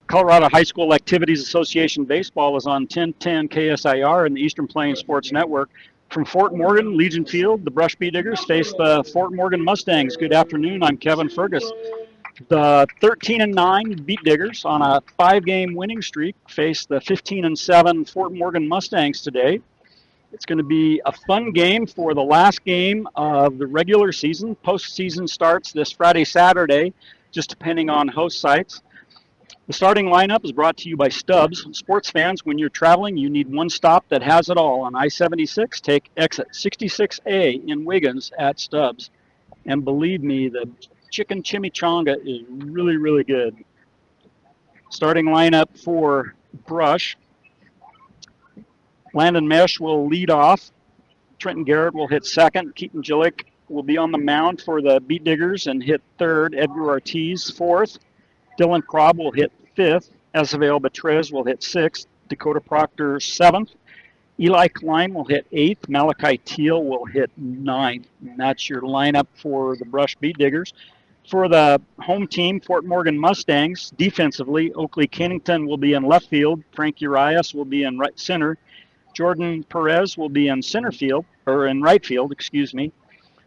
Colorado High School Activities Association Baseball is on 1010 KSIR and the Eastern Plains Sports Network. From Fort Morgan, Legion Field, the Brush Beet Diggers face the Fort Morgan Mustangs. Good afternoon. I'm Kevin Fergus. The 13-9 Beet Diggers on a 5-game winning streak face the 15-7 Fort Morgan Mustangs today. It's going to be a fun game for the last game of the regular season. Postseason starts this Friday, Saturday, just depending on host sites. The starting lineup is brought to you by Stubbs. Sports fans, when you're traveling, you need one stop that has it all. On I-76, take exit 66A in Wiggins at Stubbs. And believe me, the chicken chimichanga is really, really good. Starting lineup for Brush. Landon Mesh will lead off. Trenton Garrett will hit second. Keaton Gillick will be on the mound for the Beet Diggers and hit third. Edgar Ortiz fourth. Dylan Krob will hit fifth. Ezevel Betrez will hit sixth. Dakota Proctor seventh. Eli Klein will hit eighth. Malachi Teal will hit ninth. And that's your lineup for the Brush Beet Diggers. For the home team, Fort Morgan Mustangs, defensively, Oakley Kennington will be in left field. Frank Urias will be in right center. Jordan Perez will be in center field, or in right field, excuse me.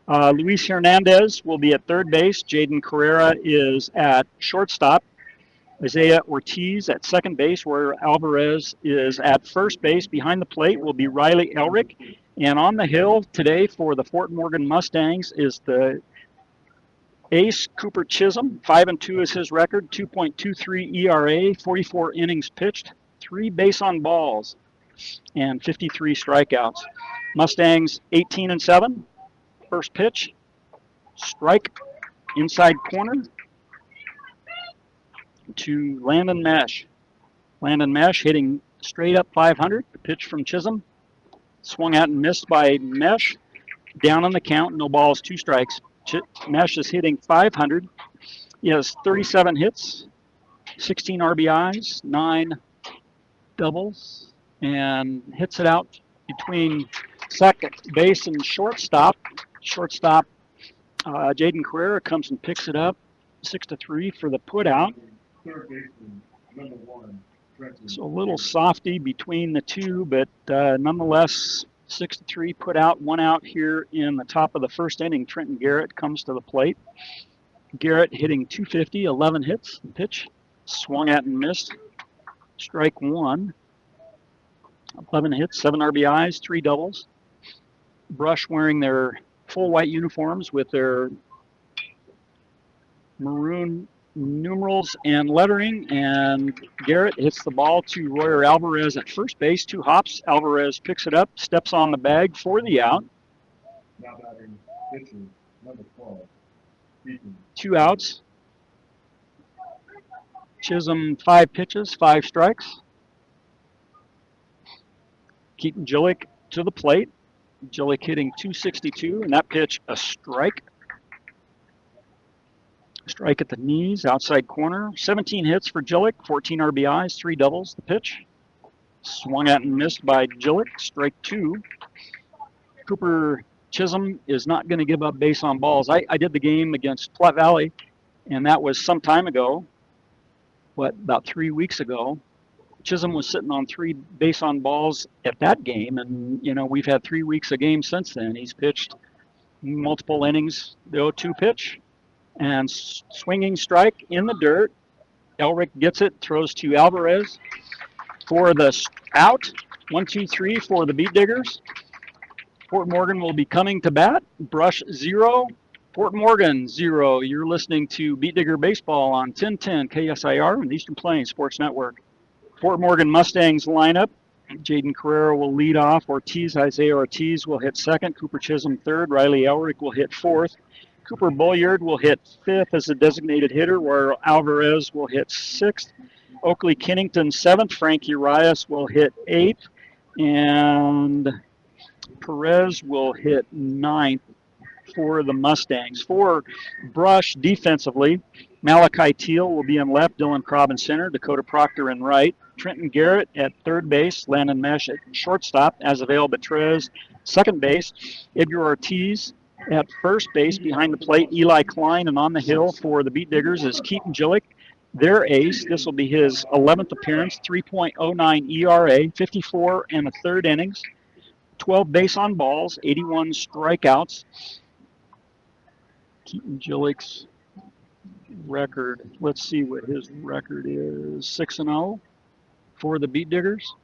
Luis Hernandez will be at third base. Jaden Carrera is at shortstop. Isaiah Ortiz at second base, where Alvarez is at first base. Behind the plate will be Riley Elrick. And on the hill today for the Fort Morgan Mustangs is the ace, Cooper Chisholm. 5-2 is his record, 2.23 ERA, 44 innings pitched, 3 base on balls, and 53 strikeouts. Mustangs 18-7. First pitch, strike, inside corner to Landon Mesh. Landon Mesh hitting straight up 500. The pitch from Chisholm, swung out and missed by Mesh. Down on the count, no balls, 2 strikes. Mesh is hitting 500. He has 37 hits, 16 RBIs, 9 doubles, and hits it out between second base and shortstop. Shortstop, Jaden Carrera comes and picks it up, 6-3 for the put out. So a little softy between the two, but nonetheless, 6-3 put out, 1 out here in the top of the first inning. Trenton Garrett comes to the plate. Garrett hitting 250, 11 hits. Pitch swung at and missed. Strike 1. 11 hits, 7 RBIs, 3 doubles. Brush wearing their full white uniforms with their maroon numerals and lettering, and Garrett hits the ball to Royer Alvarez at first base. 2 hops. Alvarez picks it up, steps on the bag for the out. Now batting pitcher number 12. 2 outs. Chisholm 5 pitches, 5 strikes. Keaton Gillick to the plate. Gillick hitting 262, and that pitch a strike. Strike at the knees, outside corner. 17 hits for Gillick, 14 RBIs, 3 doubles. The pitch swung at and missed by Gillick. Strike 2. Cooper Chisholm is not going to give up base on balls. I did the game against Platte Valley, and that was some time ago. About 3 weeks ago. Chisholm was sitting on 3 base on balls at that game, and we've had 3 weeks of games since then. He's pitched multiple innings, the 0-2 pitch, and swinging strike in the dirt. Elrick gets it, throws to Alvarez for the out. 1-2-3 for the Beet Diggers. Fort Morgan will be coming to bat. Brush 0, Fort Morgan 0. You're listening to Beet Digger Baseball on 1010 KSIR and Eastern Plains Sports Network. Fort Morgan Mustangs lineup. Jaden Carrera will lead off. Isaiah Ortiz will hit second. Cooper Chisholm third. Riley Elrick will hit fourth. Cooper Bulliard will hit fifth as a designated hitter, where Alvarez will hit sixth. Oakley Kennington seventh. Frank Urias will hit eighth. And Perez will hit ninth for the Mustangs. For Brush defensively, Malachi Teal will be in left, Dylan Krob in center, Dakota Proctor in right, Trenton Garrett at third base, Landon Mesh at shortstop, Ezevel Betrez second base, Edgar Ortiz at first base behind the plate, Eli Klein, and on the hill for the Beet Diggers is Keaton Gillick. their ace. This will be his 11th appearance, 3.09 ERA, 54 and a third innings, 12 base on balls, 81 strikeouts. Keaton Gillick's record, let's see what his record is, 6-0 for the Beet Diggers.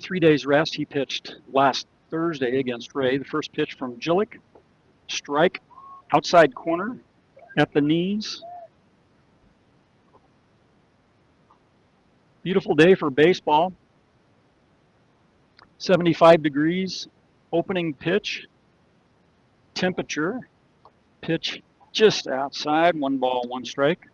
3 days rest. He pitched last Thursday against Ray. The first pitch from Gillick, strike, outside corner at the knees. Beautiful day for baseball. 75 degrees, opening pitch, temperature, pitch just outside, 1 ball, 1 strike.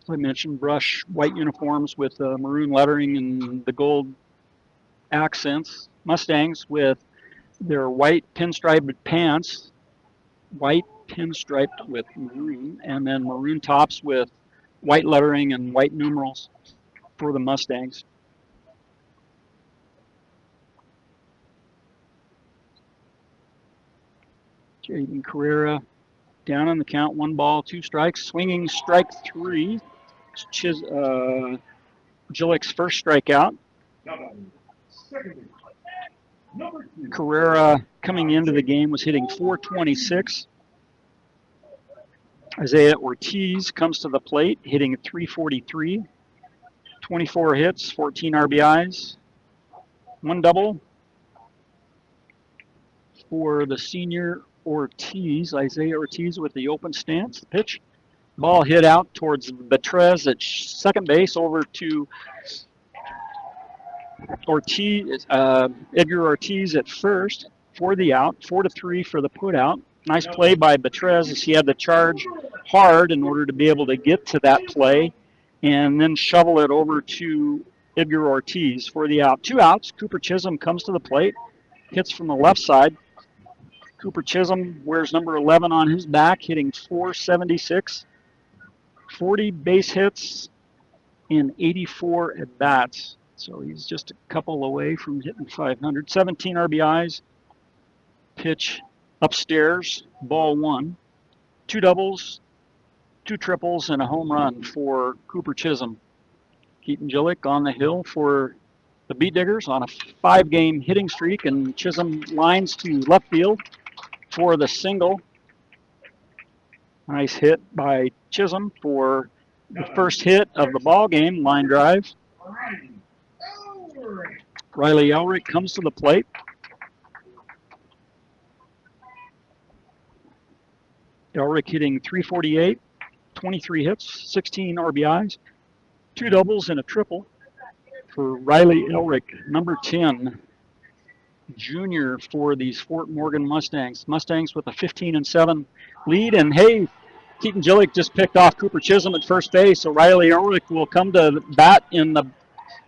As I mentioned, brush white uniforms with maroon lettering and the gold accents. Mustangs with their white pinstriped pants, white pinstriped with maroon, and then maroon tops with white lettering and white numerals for the Mustangs. Jaden Carrera down on the count, 1 ball, 2 strikes. Swinging strike 3. Gillick's first strikeout. Carrera coming into the game was hitting .426. Isaiah Ortiz comes to the plate, hitting .343. 24 hits, 14 RBIs, 1 double for the senior Ortiz. Isaiah Ortiz with the open stance. Pitch. Ball hit out towards Betrez at second base, over to Ortiz, Edgar Ortiz at first for the out. 4-3 for the put out. Nice play by Betrez as he had to charge hard in order to be able to get to that play and then shovel it over to Edgar Ortiz for the out. 2 outs. Cooper Chisholm comes to the plate, hits from the left side. Cooper Chisholm wears number 11 on his back, hitting .476. 40 base hits in 84 at-bats. So he's just a couple away from hitting 500. 17 RBIs. Pitch upstairs, ball 1. 2 doubles, 2 triples, and a home run for Cooper Chisholm. Keaton Gillick on the hill for the Beet Diggers on a 5-game hitting streak, and Chisholm lines to left field for the single. Nice hit by Chisholm for the first hit of the ball game, line drive. Riley Elrick comes to the plate. Elrick hitting .348, 23 hits, 16 RBIs, 2 doubles and a triple for Riley Elrick, number 10, junior for these Fort Morgan Mustangs. Mustangs with a 15-7 lead, and hey, Keaton Gillick just picked off Cooper Chisholm at first base, so Riley Elrick will come to bat in the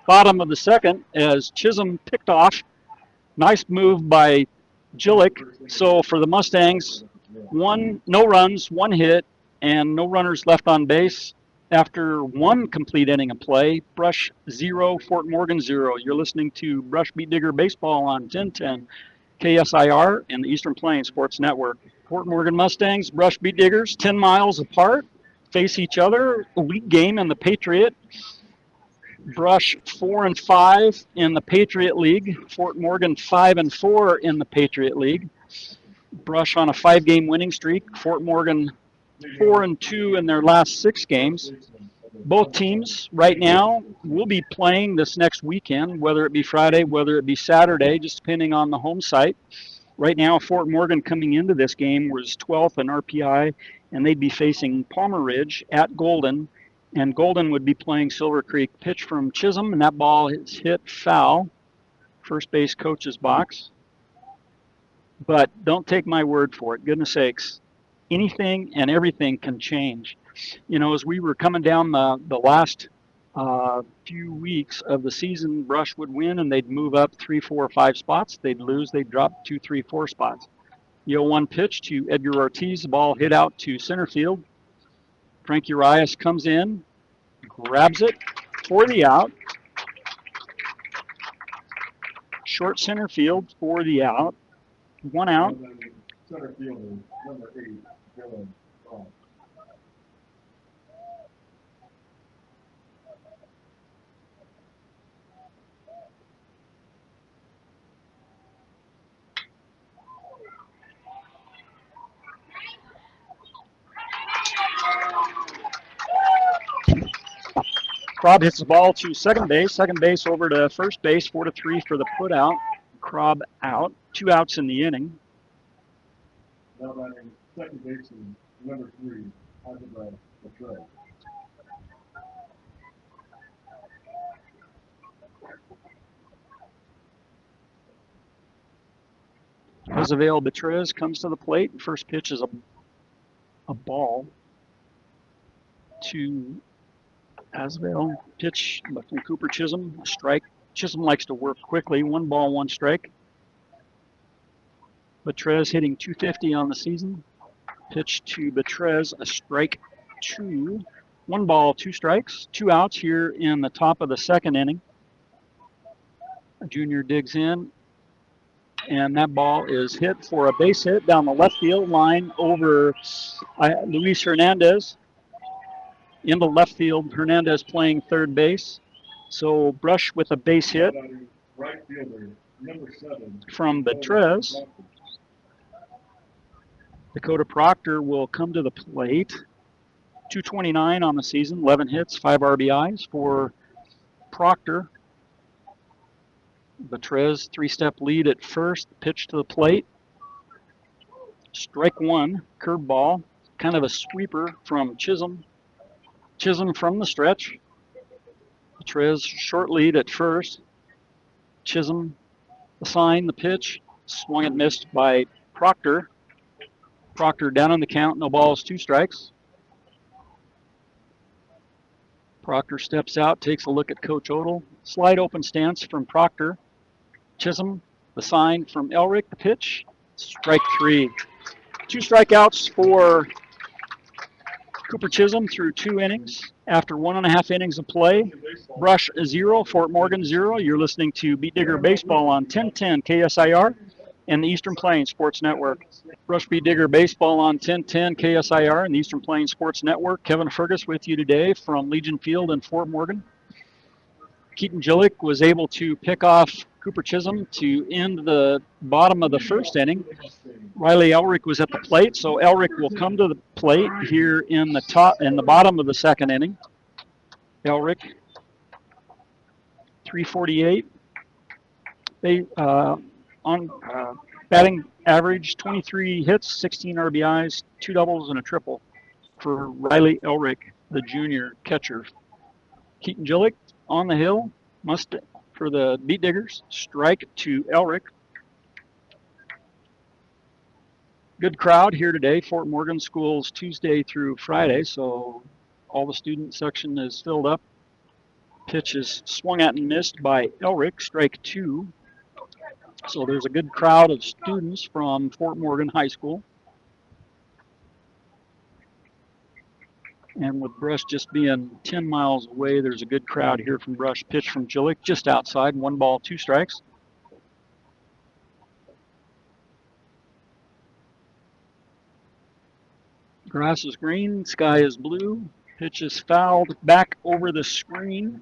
bottom of the second as Chisholm picked off. Nice move by Gillick. So for the Mustangs, no runs, 1 hit, and no runners left on base after 1 complete inning of play. Brush 0, Fort Morgan 0. You're listening to Brush Beet Digger Baseball on 1010 KSIR and the Eastern Plains Sports Network. Fort Morgan Mustangs, Brush Beet Diggers, 10 miles apart, face each other. A week game in the Patriot. Brush 4-5 in the Patriot League. Fort Morgan 5-4 in the Patriot League. Brush on a 5-game winning streak. Fort Morgan 4-2 in their last 6 games. Both teams right now will be playing this next weekend, whether it be Friday, whether it be Saturday, just depending on the home site. Right now, Fort Morgan coming into this game was 12th in RPI, and they'd be facing Palmer Ridge at Golden, and Golden would be playing Silver Creek. Pitch from Chisholm, and that ball is hit foul. First base coach's box. But don't take my word for it. Goodness sakes, anything and everything can change. You know, as we were coming down the last few weeks of the season, Brush would win and they'd move up 3, 4, 5 spots. They'd lose, they'd drop 2, 3, 4 spots. 0-1 pitch to Edgar Ortiz. The ball hit out to center field. Frank Urias comes in, grabs it for the out. Short center field for the out. 1 out. Center fielder, number 8, Dylan Ball. Krob hits the ball to second base over to first base, 4-3 for the put out. Krob out, 2 outs in the inning. Now batting second baseman, number 3, Azevedo Betrez. Azevedo Betrez comes to the plate. First pitch is a ball to Azevedo. Pitch from Cooper Chisholm, a strike. Chisholm likes to work quickly. 1 ball, 1 strike. Betrez hitting .250 on the season. Pitch to Betrez, a strike 2. 1 ball, 2 strikes. 2 outs here in the top of the second inning. A junior digs in, and that ball is hit for a base hit down the left field line over Luis Hernandez. Into left field, Hernandez playing third base. So Brush with a base hit Right fielder, number 7, from Betrez. Dakota Proctor will come to the plate. 229 on the season, 11 hits, 5 RBIs for Proctor. Betrez, 3-step lead at first, pitch to the plate. Strike 1, curveball, kind of a sweeper from Chisholm. Chisholm from the stretch. Betrez, short lead at first. Chisholm, the sign, the pitch, swung and missed by Proctor. Proctor down on the count, no balls, 2 strikes. Proctor steps out, takes a look at Coach Odell. Slide open stance from Proctor. Chisholm, the sign from Elric, the pitch, strike 3. 2 strikeouts for Cooper Chisholm through 2 innings. After 1.5 innings of play, Brush 0, Fort Morgan 0. You're listening to Beat Digger Baseball on 1010 KSIR and the Eastern Plains Sports Network. Brush Beat Digger Baseball on 1010 KSIR and the Eastern Plains Sports Network. Kevin Fergus with you today from Legion Field in Fort Morgan. Keaton Gillick was able to pick off Cooper Chisholm to end the bottom of the first inning. Riley Elric was at the plate, so Elric will come to the plate here in the bottom of the second inning. Elric, 348. They batting average, 23 hits, 16 RBIs, 2 doubles and a triple for Riley Elric, the junior catcher. Keaton Gillick on the hill, must for the Beat Diggers, strike to Elric. Good crowd here today. Fort Morgan schools Tuesday through Friday, so all the student section is filled up. Pitch is swung at and missed by Elric, strike 2. So there's a good crowd of students from Fort Morgan High School. And with Brush just being 10 miles away, there's a good crowd here from Brush. Pitch from Gillick just outside, 1 ball, 2 strikes. Grass is green, sky is blue. Pitch is fouled back over the screen.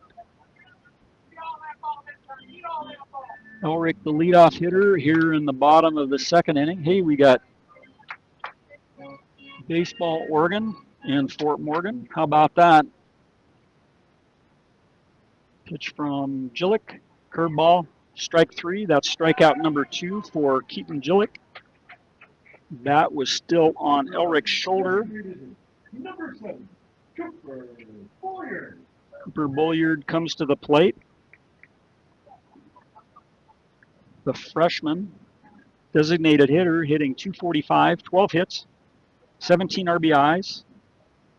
Elric, the leadoff hitter here in the bottom of the second inning. Hey, we got baseball Oregon in Fort Morgan. How about that? Pitch from Gillick, curveball, strike 3. That's strikeout number 2 for Keaton Gillick. That was still on Elric's shoulder. Number 7, Cooper Bulliard. Cooper Bulliard comes to the plate. The freshman, designated hitter, hitting .245, 12 hits, 17 RBIs,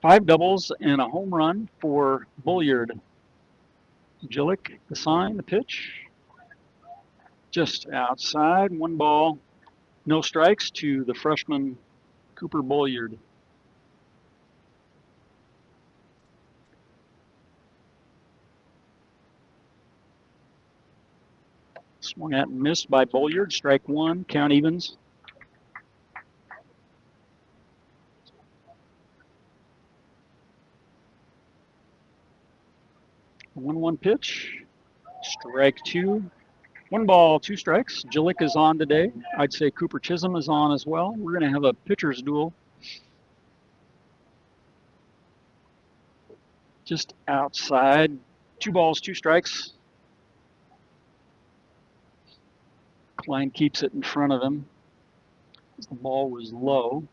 5 doubles, and a home run for Bulliard. Gillick, the sign, the pitch, just outside, 1 ball, no strikes to the freshman Cooper Bulliard. Swung at and missed by Bulliard, strike 1, count evens. A 1-1 pitch, strike 2. 1 ball, 2 strikes. Gillick is on today. I'd say Cooper Chisholm is on as well. We're going to have a pitcher's duel. Just outside, 2 balls, 2 strikes. Klein keeps it in front of him. The ball was low.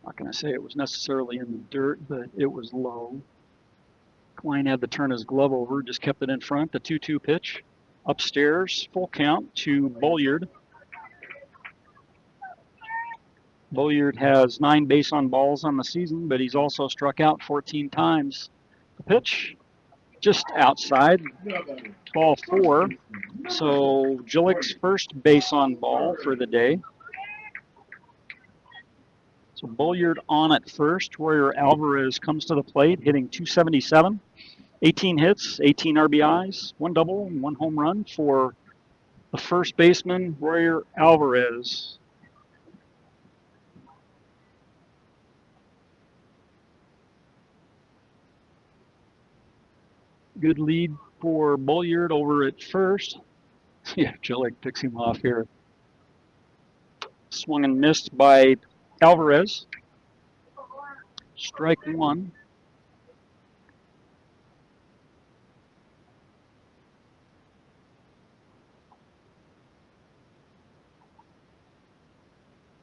Not going to say it was necessarily in the dirt, but it was low. Klein had to turn his glove over, just kept it in front. The 2-2 pitch. Upstairs, full count to Bolliard. Bolliard has 9 base on balls on the season, but he's also struck out 14 times. The pitch, just outside, ball 4. So Gillick's first base on ball for the day. So Bolliard on at first. Royer Alvarez comes to the plate, hitting .277. 18 hits, 18 RBIs, 1 double, and 1 home run for the first baseman, Royer Alvarez. Good lead for Bolliard over at first. Yeah, Gillick picks him off here. Swung and missed by Alvarez. Strike 1.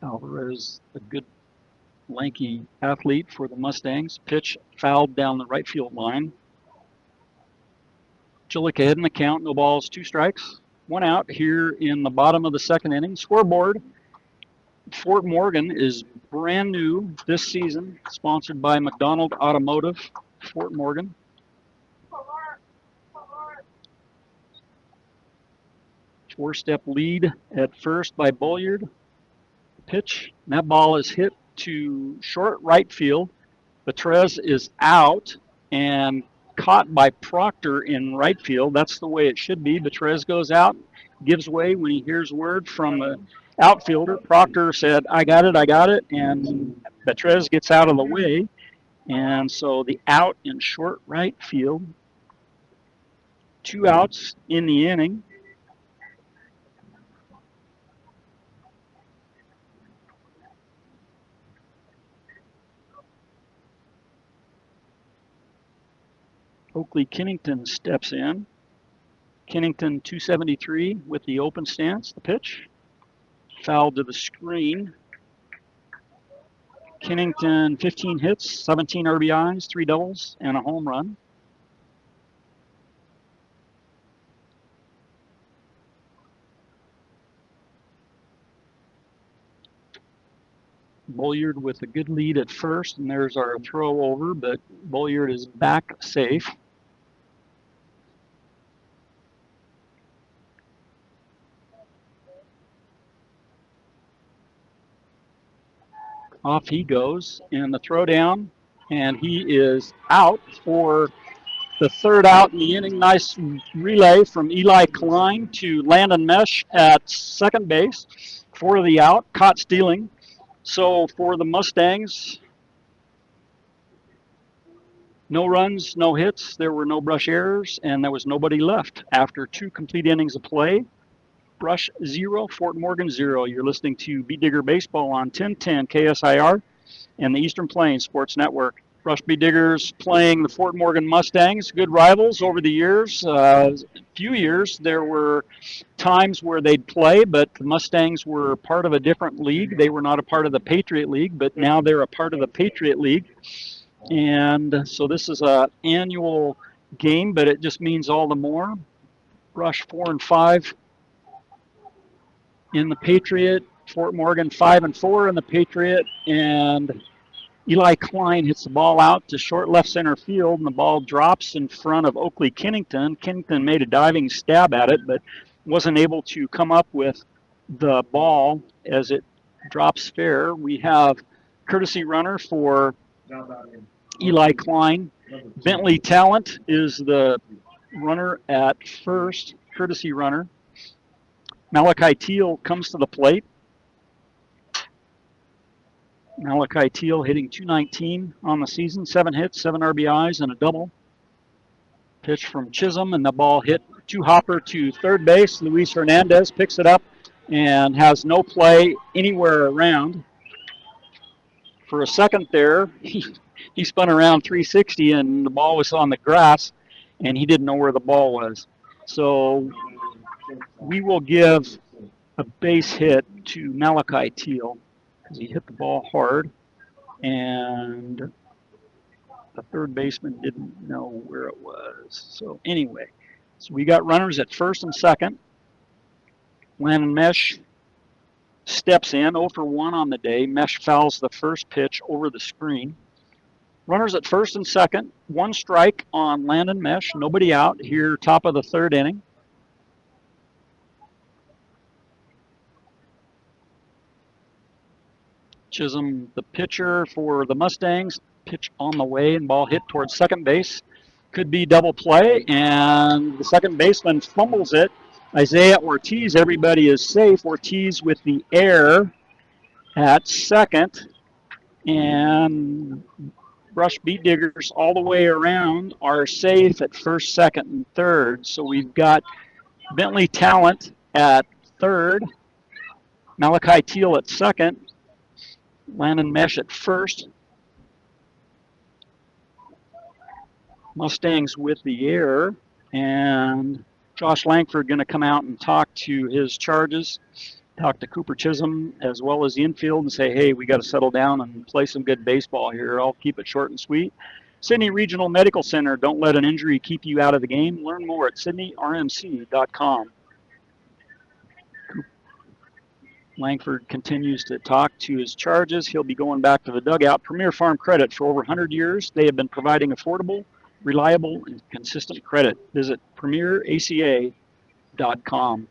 Alvarez, a good lanky athlete for the Mustangs. Pitch fouled down the right field line. Gillick ahead in the count. No balls, 2 strikes. 1 out here in the bottom of the 2nd inning. Scoreboard. Fort Morgan is brand new this season, sponsored by McDonald Automotive, Fort Morgan. Four-step lead at first by Bolliard. Pitch, and that ball is hit to short right field. Betrez is out and caught by Proctor in right field. That's the way it should be. Betrez goes out, gives way when he hears word from the outfielder. Proctor said, I got it, and Betrez gets out of the way. And so the out in short right field. 2 outs in the inning. Oakley Kennington steps in. Kennington .273 with the open stance. The pitch. Foul to the screen. Kennington 15 hits, 17 RBIs, 3 doubles, and a home run. Bolliard with a good lead at first, and there's our throw over, but Bolliard is back safe. Off he goes, and the throw down, and he is out for the 3rd out in the inning. Nice relay from Eli Klein to Landon Mesh at 2nd base for the out, caught stealing. So for the Mustangs, no runs, no hits, there were no brush errors, and there was nobody left after 2 complete innings of play. Brush 0, Fort Morgan 0. You're listening to Beat Digger Baseball on 1010 KSIR and the Eastern Plains Sports Network. Brush Beat Diggers playing the Fort Morgan Mustangs, good rivals over the years. Few years there were times where they'd play, but the Mustangs were part of a different league. They were not a part of the Patriot League, but now they're a part of the Patriot League. And so this is an annual game, but it just means all the more. Brush 4 and 5 in the Patriot, Fort Morgan 5 and 4 in the Patriot, and Eli Klein hits the ball out to short left center field, and the ball drops in front of Oakley Kennington. Kennington made a diving stab at it, but wasn't able to come up with the ball as it drops fair. We have courtesy runner for Eli Klein. Bentley Talent is the runner at first, courtesy runner. Malachi Teal comes to the plate. Malachi Teal hitting .219 on the season, 7 hits, 7 RBIs, and a double. Pitch from Chisholm, and the ball hit to Hopper to 3rd base. Luis Hernandez picks it up and has no play anywhere around. For a second there, he spun around 360, and the ball was on the grass. and he didn't know where the ball was. So we will give a base hit to Malachi Teal because he hit the ball hard, and the third baseman didn't know where it was. So anyway, so we got runners at first and second. Landon Mesh steps in, 0 for 1 on the day. Mesh fouls the first pitch over the screen. Runners at first and second. 1 strike on Landon Mesh. Nobody out here, top of the third inning. Chisholm, the pitcher for the Mustangs, pitch on the way and ball hit towards second base. Could be double play, and the second baseman fumbles it. Isaiah Ortiz, everybody is safe. Ortiz with the air at second, and Brush Beet Diggers all the way around are safe at first, second, and third. So we've got Bentley Talent at third, Malachi Teal at second, Landon Mesh at first. Mustangs with the air, and Josh Langford going to come out and talk to his charges, talk to Cooper Chisholm as well as the infield and say, hey, we got to settle down and play some good baseball here. I'll keep it short and sweet. Sydney Regional Medical Center, don't let an injury keep you out of the game. Learn more at sydneyrmc.com. Langford continues to talk to his charges. He'll be going back to the dugout. Premier Farm Credit, for over 100 years, they have been providing affordable, reliable, and consistent credit. Visit premieraca.com.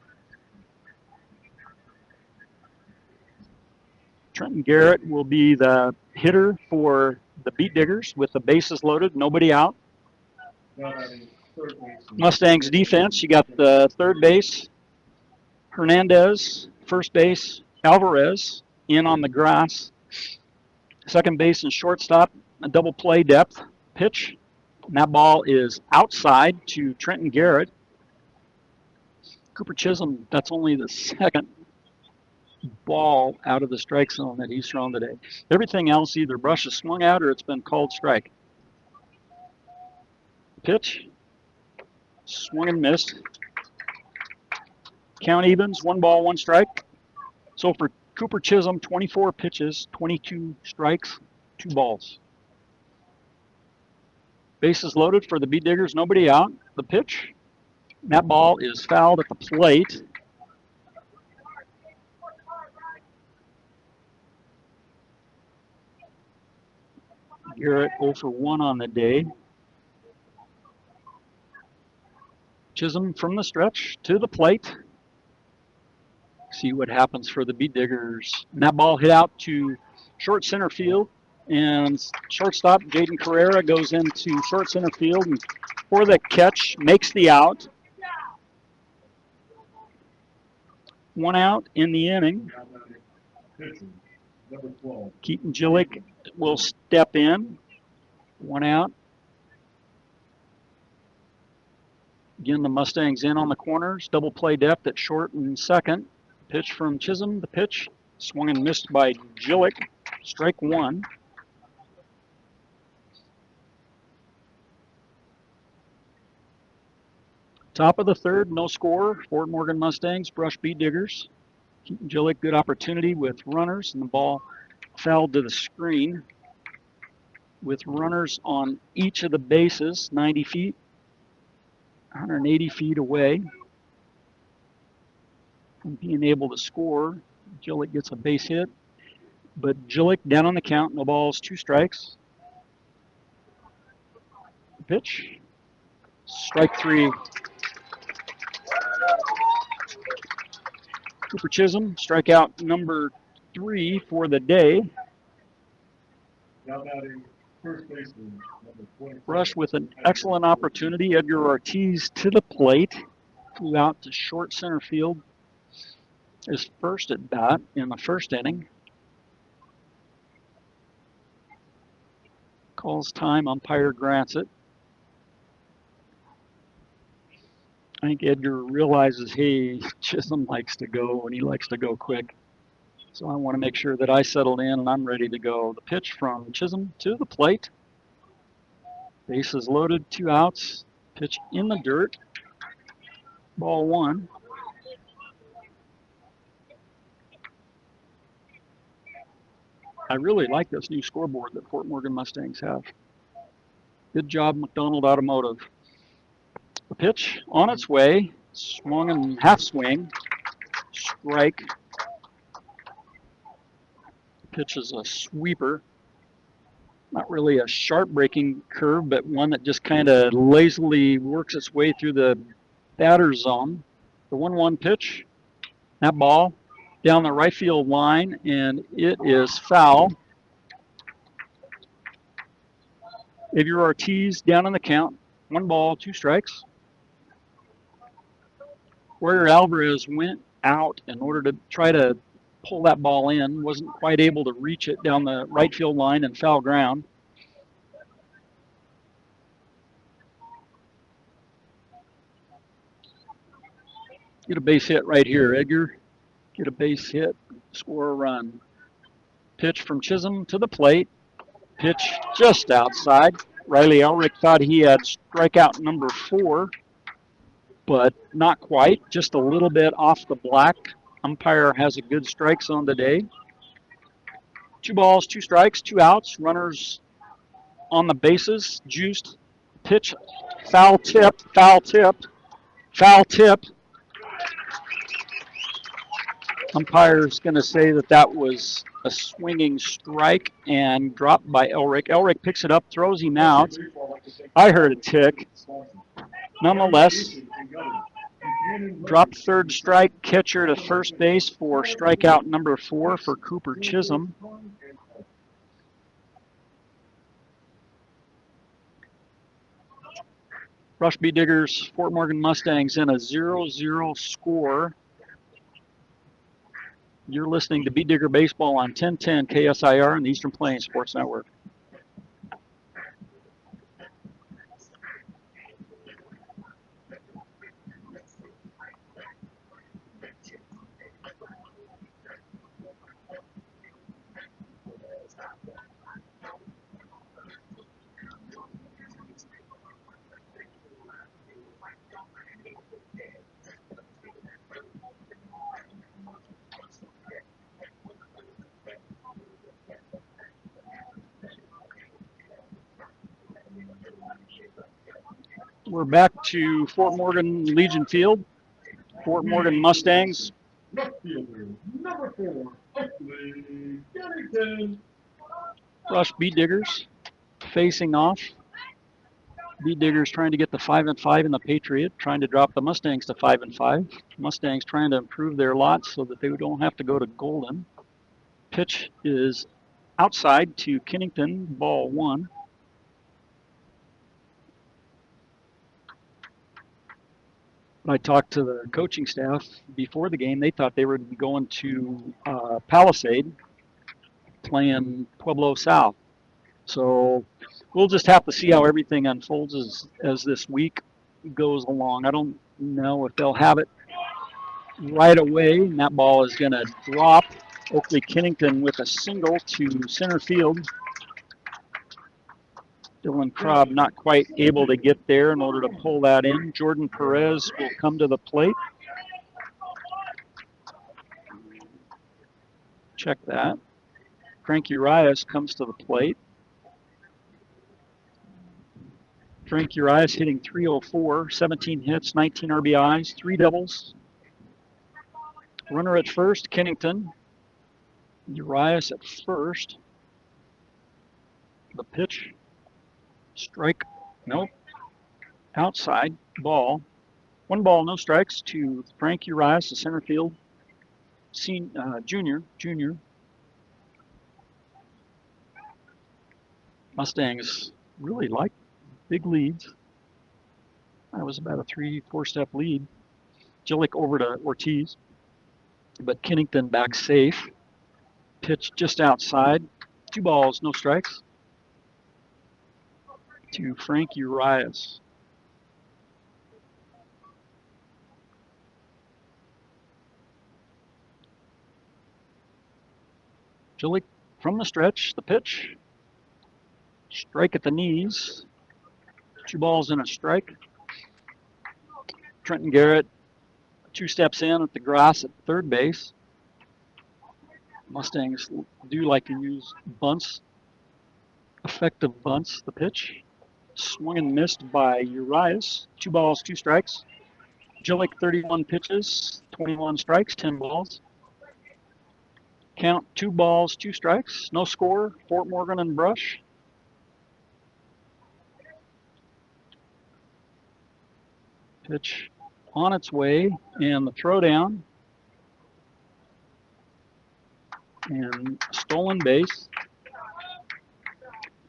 Trenton Garrett will be the hitter for the Beet Diggers with the bases loaded, nobody out. Mustangs defense, you got the third base, Hernandez, first base, Alvarez in on the grass. Second base and shortstop, a double play depth pitch. And that ball is outside to Trenton Garrett. Cooper Chisholm, that's only the second ball out of the strike zone that he's thrown today. Everything else, either Brush is swung out or it's been called strike. Pitch, swung and missed. Count evens, 1 ball, 1 strike. So for Cooper Chisholm, 24 pitches, 22 strikes, 2 balls. Bases loaded for the Beet Diggers, nobody out. The pitch, that ball is fouled at the plate. Garrett 0 for 1 on the day. Chisholm from the stretch to the plate. See what happens for the Beet Diggers. And that ball hit out to short center field. And shortstop Jaden Carrera goes into short center field and for the catch, makes the out. 1 out in the inning. Keaton Gillick will step in. 1 out. Again, the Mustangs in on the corners. Double play depth at short and second. Pitch from Chisholm. The pitch swung and missed by Gillick. Strike 1. Top of the third, no score. Fort Morgan Mustangs, Brush Beet Diggers. Keaton Gillick, good opportunity with runners, and the ball fouled to the screen. With runners on each of the bases, 90 feet, 180 feet away from being able to score. Gillick gets a base hit, but Gillick down on the count, no balls, 2 strikes. Pitch, strike 3. Cooper Chisholm, strikeout number 3 for the day. Brush with an excellent opportunity. Edgar Ortiz to the plate. Flew out to short center field. His first at bat in the first inning. Calls time, umpire grants it. I think Edgar realizes, hey, Chisholm likes to go and he likes to go quick. So I want to make sure that I settled in and I'm ready to go. The pitch from Chisholm to the plate. Bases loaded, 2 outs. Pitch in the dirt. Ball 1. I really like this new scoreboard that Fort Morgan Mustangs have. Good job, McDonald Automotive. The pitch on its way, swung and half swing, strike. Pitch is a sweeper. Not really a sharp breaking curve, but one that just kind of lazily works its way through the batter zone. The 1-1 pitch, that ball down the right field line, and it is foul. Xavier Ortiz down on the count. 1 ball, 2 strikes. Warrior Alvarez went out in order to try to pull that ball in. Wasn't quite able to reach it down the right field line and foul ground. Get a base hit right here, Edgar. Get a base hit, score a run. Pitch from Chisholm to the plate. Pitch just outside. Riley Elrick thought he had strikeout number 4, but not quite. Just a little bit off the black. Umpire has a good strike zone today. 2 balls, 2 strikes, 2 outs. Runners on the bases. Juiced. Pitch. Foul tip. Foul tip. Foul tip. Umpire's going to say that was a swinging strike and dropped by Elrick. Elrick picks it up, throws him out. I heard a tick. Nonetheless, dropped 3rd strike, catcher to first base for strikeout number 4 for Cooper Chisholm. Rush B. Diggers, Fort Morgan Mustangs in a 0-0 score. You're listening to Beat Digger Baseball on 1010 KSIR and the Eastern Plains Sports Network. We're back to Fort Morgan Legion Field. Fort Morgan Mustangs. Number 4, Oakley Kennington. Rush Beat Diggers facing off. Beat Diggers trying to get the 5-5 in the Patriot, trying to drop the Mustangs to 5-5. Mustangs trying to improve their lot so that they don't have to go to Golden. Pitch is outside to Kennington, ball 1. I talked to the coaching staff before the game. They thought they were going to Palisade, playing Pueblo South. So we'll just have to see how everything unfolds as this week goes along. I don't know if they'll have it right away, and that ball is going to drop. Oakley Kennington with a single to center field. Dylan Krob not quite able to get there in order to pull that in. Jordan Perez will come to the plate. Check that. Frank Urias comes to the plate. Frank Urias hitting .304, 17 hits, 19 RBIs, 3 doubles. Runner at first, Kennington. Urias at first. The pitch. Strike, nope. Outside, ball. 1 ball, no strikes to Frank Urias, the center field junior. Mustangs really like big leads. That was about a 3-4 step lead. Jillick over to Ortiz, but Kennington back safe. Pitch just outside. 2 balls, no strikes to Frank Urias. Jillick from the stretch, the pitch. Strike at the knees. 2 balls and a strike. Trenton Garrett 2 steps in at the grass at third base. Mustangs do like to use bunts, effective bunts. The pitch swung and missed by Urias. 2 balls, 2 strikes. Jillick 31 pitches, 21 strikes, 10 balls. Count 2 balls, 2 strikes. No score. Fort Morgan and Brush. Pitch on its way, and the throwdown. And stolen base.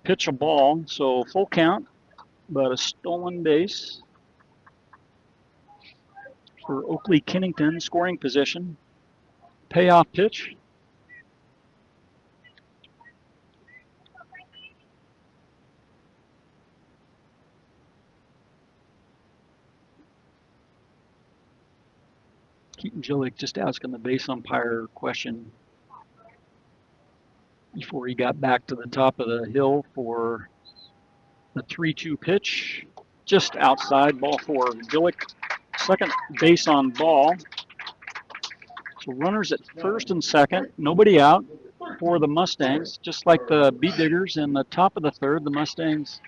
Pitch a ball, so full count, but a stolen base for Oakley Kennington, scoring position. Payoff pitch. Keaton Jillick just asking the base umpire question before he got back to the top of the hill for the 3-2 pitch. Just outside, ball 4. Jillick, second base on ball. So runners at first and second, nobody out for the Mustangs. Just like the Beat Diggers in the top of the third, the Mustangs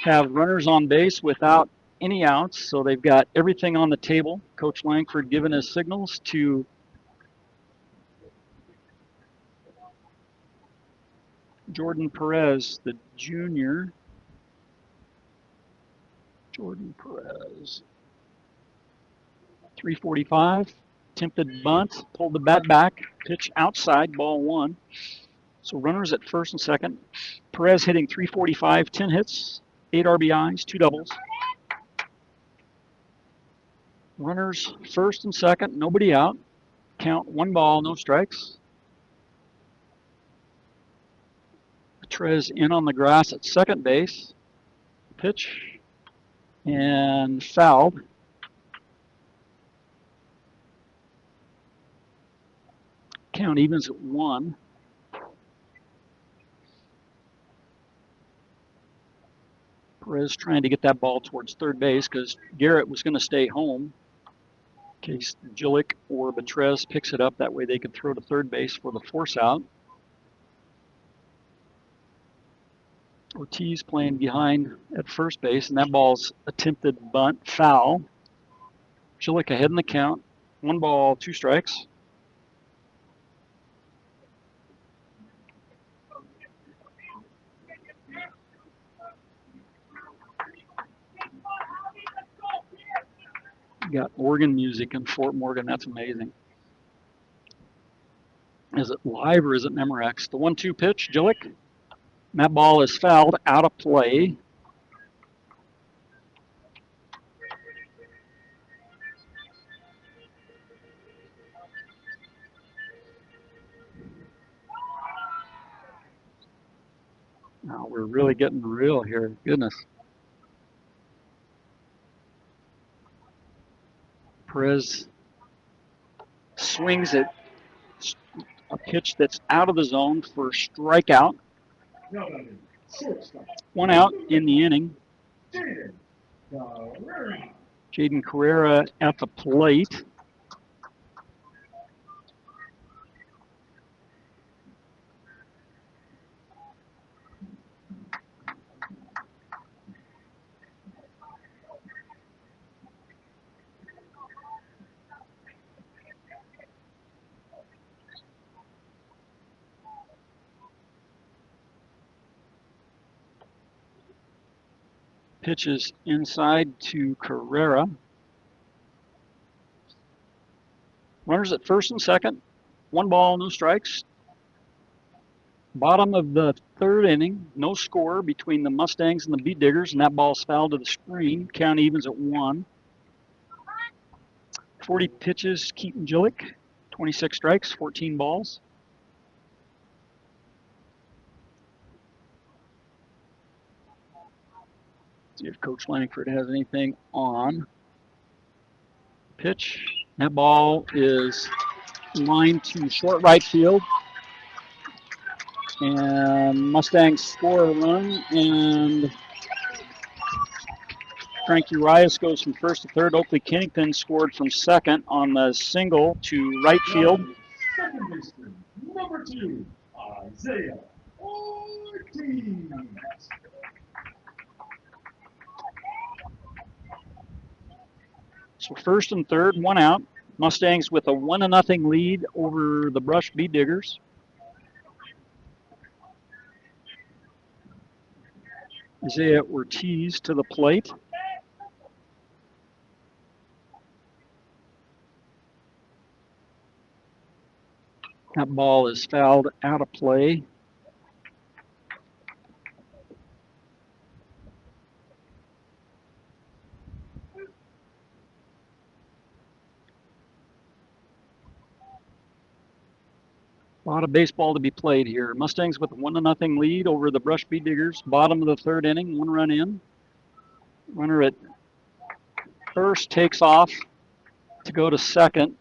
have runners on base without any outs, so they've got everything on the table. Coach Langford giving his signals to Jordan Perez, the junior. Jordan Perez. 345. Attempted bunt. Pulled the bat back. Pitch outside. Ball 1. So runners at first and second. Perez hitting 345. 10 hits. 8 RBIs. 2 doubles. Runners first and second. Nobody out. Count 1 ball. No strikes. Perez in on the grass at second base. Pitch and fouled. Count evens at 1. Perez trying to get that ball towards third base because Garrett was going to stay home in case Jillick or Betrez picks it up. That way they could throw to third base for the force out. Ortiz playing behind at first base, and that ball's attempted bunt, foul. Jillick ahead in the count. 1 ball, 2 strikes. You got organ music in Fort Morgan. That's amazing. Is it live or is it Memorex? The 1-2 pitch, Jillick. That ball is fouled, out of play. Now we're really getting real here. Goodness. Perez swings at a pitch that's out of the zone for strikeout. 1 out in the inning. Jaden Carrera at the plate. Pitches inside to Carrera. Runners at first and second. 1 ball, no strikes. Bottom of the third inning. No score between the Mustangs and the Beat Diggers, and that ball's fouled to the screen. Count evens at 1. 40 pitches, Keaton Jillick. 26 strikes, 14 balls. See if Coach Langford has anything on. Pitch. That ball is lined to short right field. And Mustangs score a run, and Frank Urias goes from first to third. Oakley Kennington scored from second on the single to right field. Second baseman, number 2, Isaiah Ortiz. So first and third, one out. Mustangs with a 1-0 lead over the Brush Bee Diggers. Isaiah Ortiz to the plate. That ball is fouled out of play. A lot of baseball to be played here. Mustangs with a 1-0 lead over the Brush Bee Diggers. Bottom of the third inning, 1 run in. Runner at first takes off to go to second.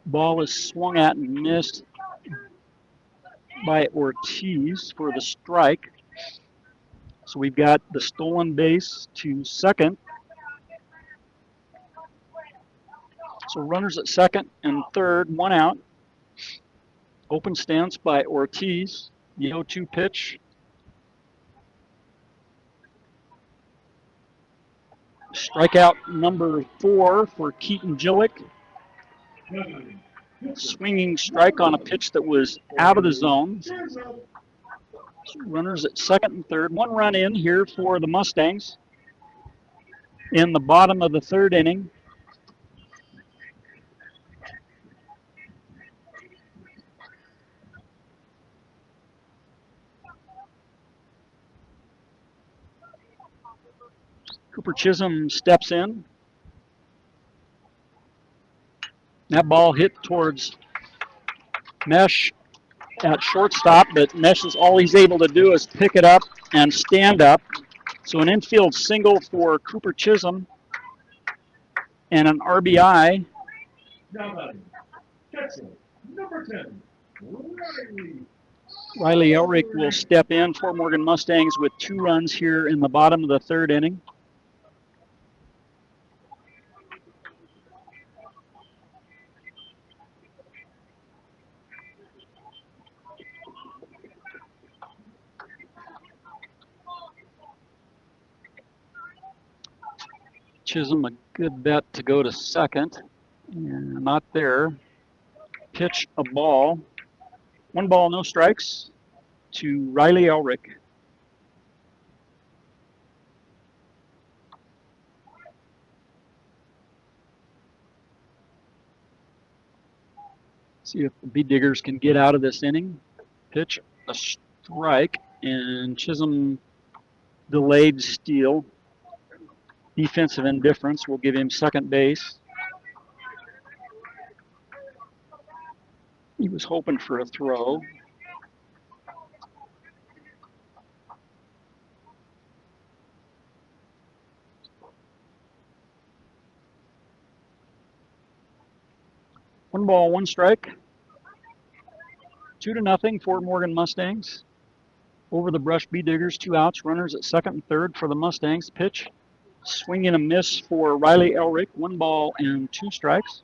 Ball is swung at and missed by Ortiz for the strike. So we've got the stolen base to second. So runners at second and third, 1 out. Open stance by Ortiz. The 0-2 pitch. Strikeout number 4 for Keaton Gillick. Swinging strike on a pitch that was out of the zone. So runners at second and third. 1 run in here for the Mustangs in the bottom of the third inning. Cooper Chisholm steps in. That ball hit towards Mesh at shortstop, but Mesh is all he's able to do is pick it up and stand up. So an infield single for Cooper Chisholm and an RBI. Now batting, catcher, number 10, Riley Elric will step in for Morgan Mustangs with 2 runs here in the bottom of the third inning. Chisholm, a good bet to go to second. And not there. Pitch a ball. 1 ball, no strikes to Riley Elric. See if the Bee Diggers can get out of this inning. Pitch a strike, and Chisholm delayed steal. Defensive indifference will give him second base. He was hoping for a throw. One ball, 1 strike. 2-0 for Morgan Mustangs. Over the Brush Bee Diggers, 2 outs. Runners at second and third for the Mustangs. Pitch. Swing and a miss for Riley Elric. 1 ball and 2 strikes.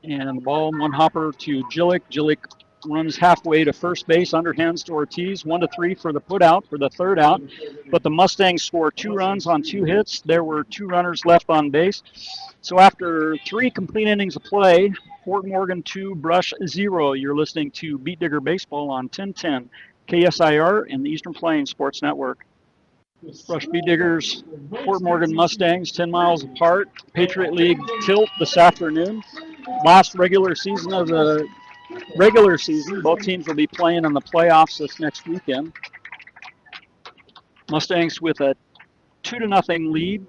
And the ball, 1 hopper to Gillick. Gillick runs halfway to first base, underhands to Ortiz. 1-3 for the put out for the third out. But the Mustangs score 2 runs on 2 hits. There were 2 runners left on base. So after 3 complete innings of play, Fort Morgan 2, Brush 0. You're listening to Beat Digger Baseball on 1010 KSIR and the Eastern Plains Sports Network. Brush Bee Diggers, Fort Morgan Mustangs, 10 miles apart. Patriot League tilt this afternoon. Last regular season of the regular season. Both teams will be playing in the playoffs this next weekend. Mustangs with a 2-0 lead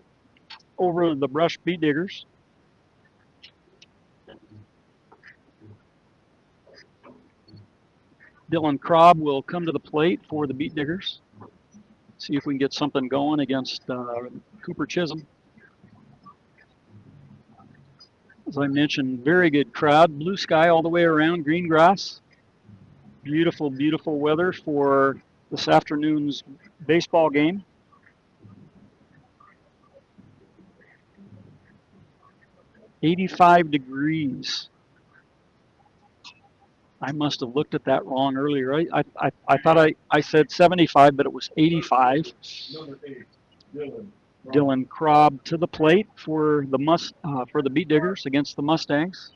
over the Brush Bee Diggers. Dylan Krob will come to the plate for the Beat Diggers. See if we can get something going against Cooper Chisholm. As I mentioned, very good crowd. Blue sky all the way around, green grass. Beautiful, beautiful weather for this afternoon's baseball game. $85 degrees. I must have looked at that wrong earlier. I thought I said 75, but it was 85. Number 8, Dylan Krob to the plate for the Beet Diggers against the Mustangs.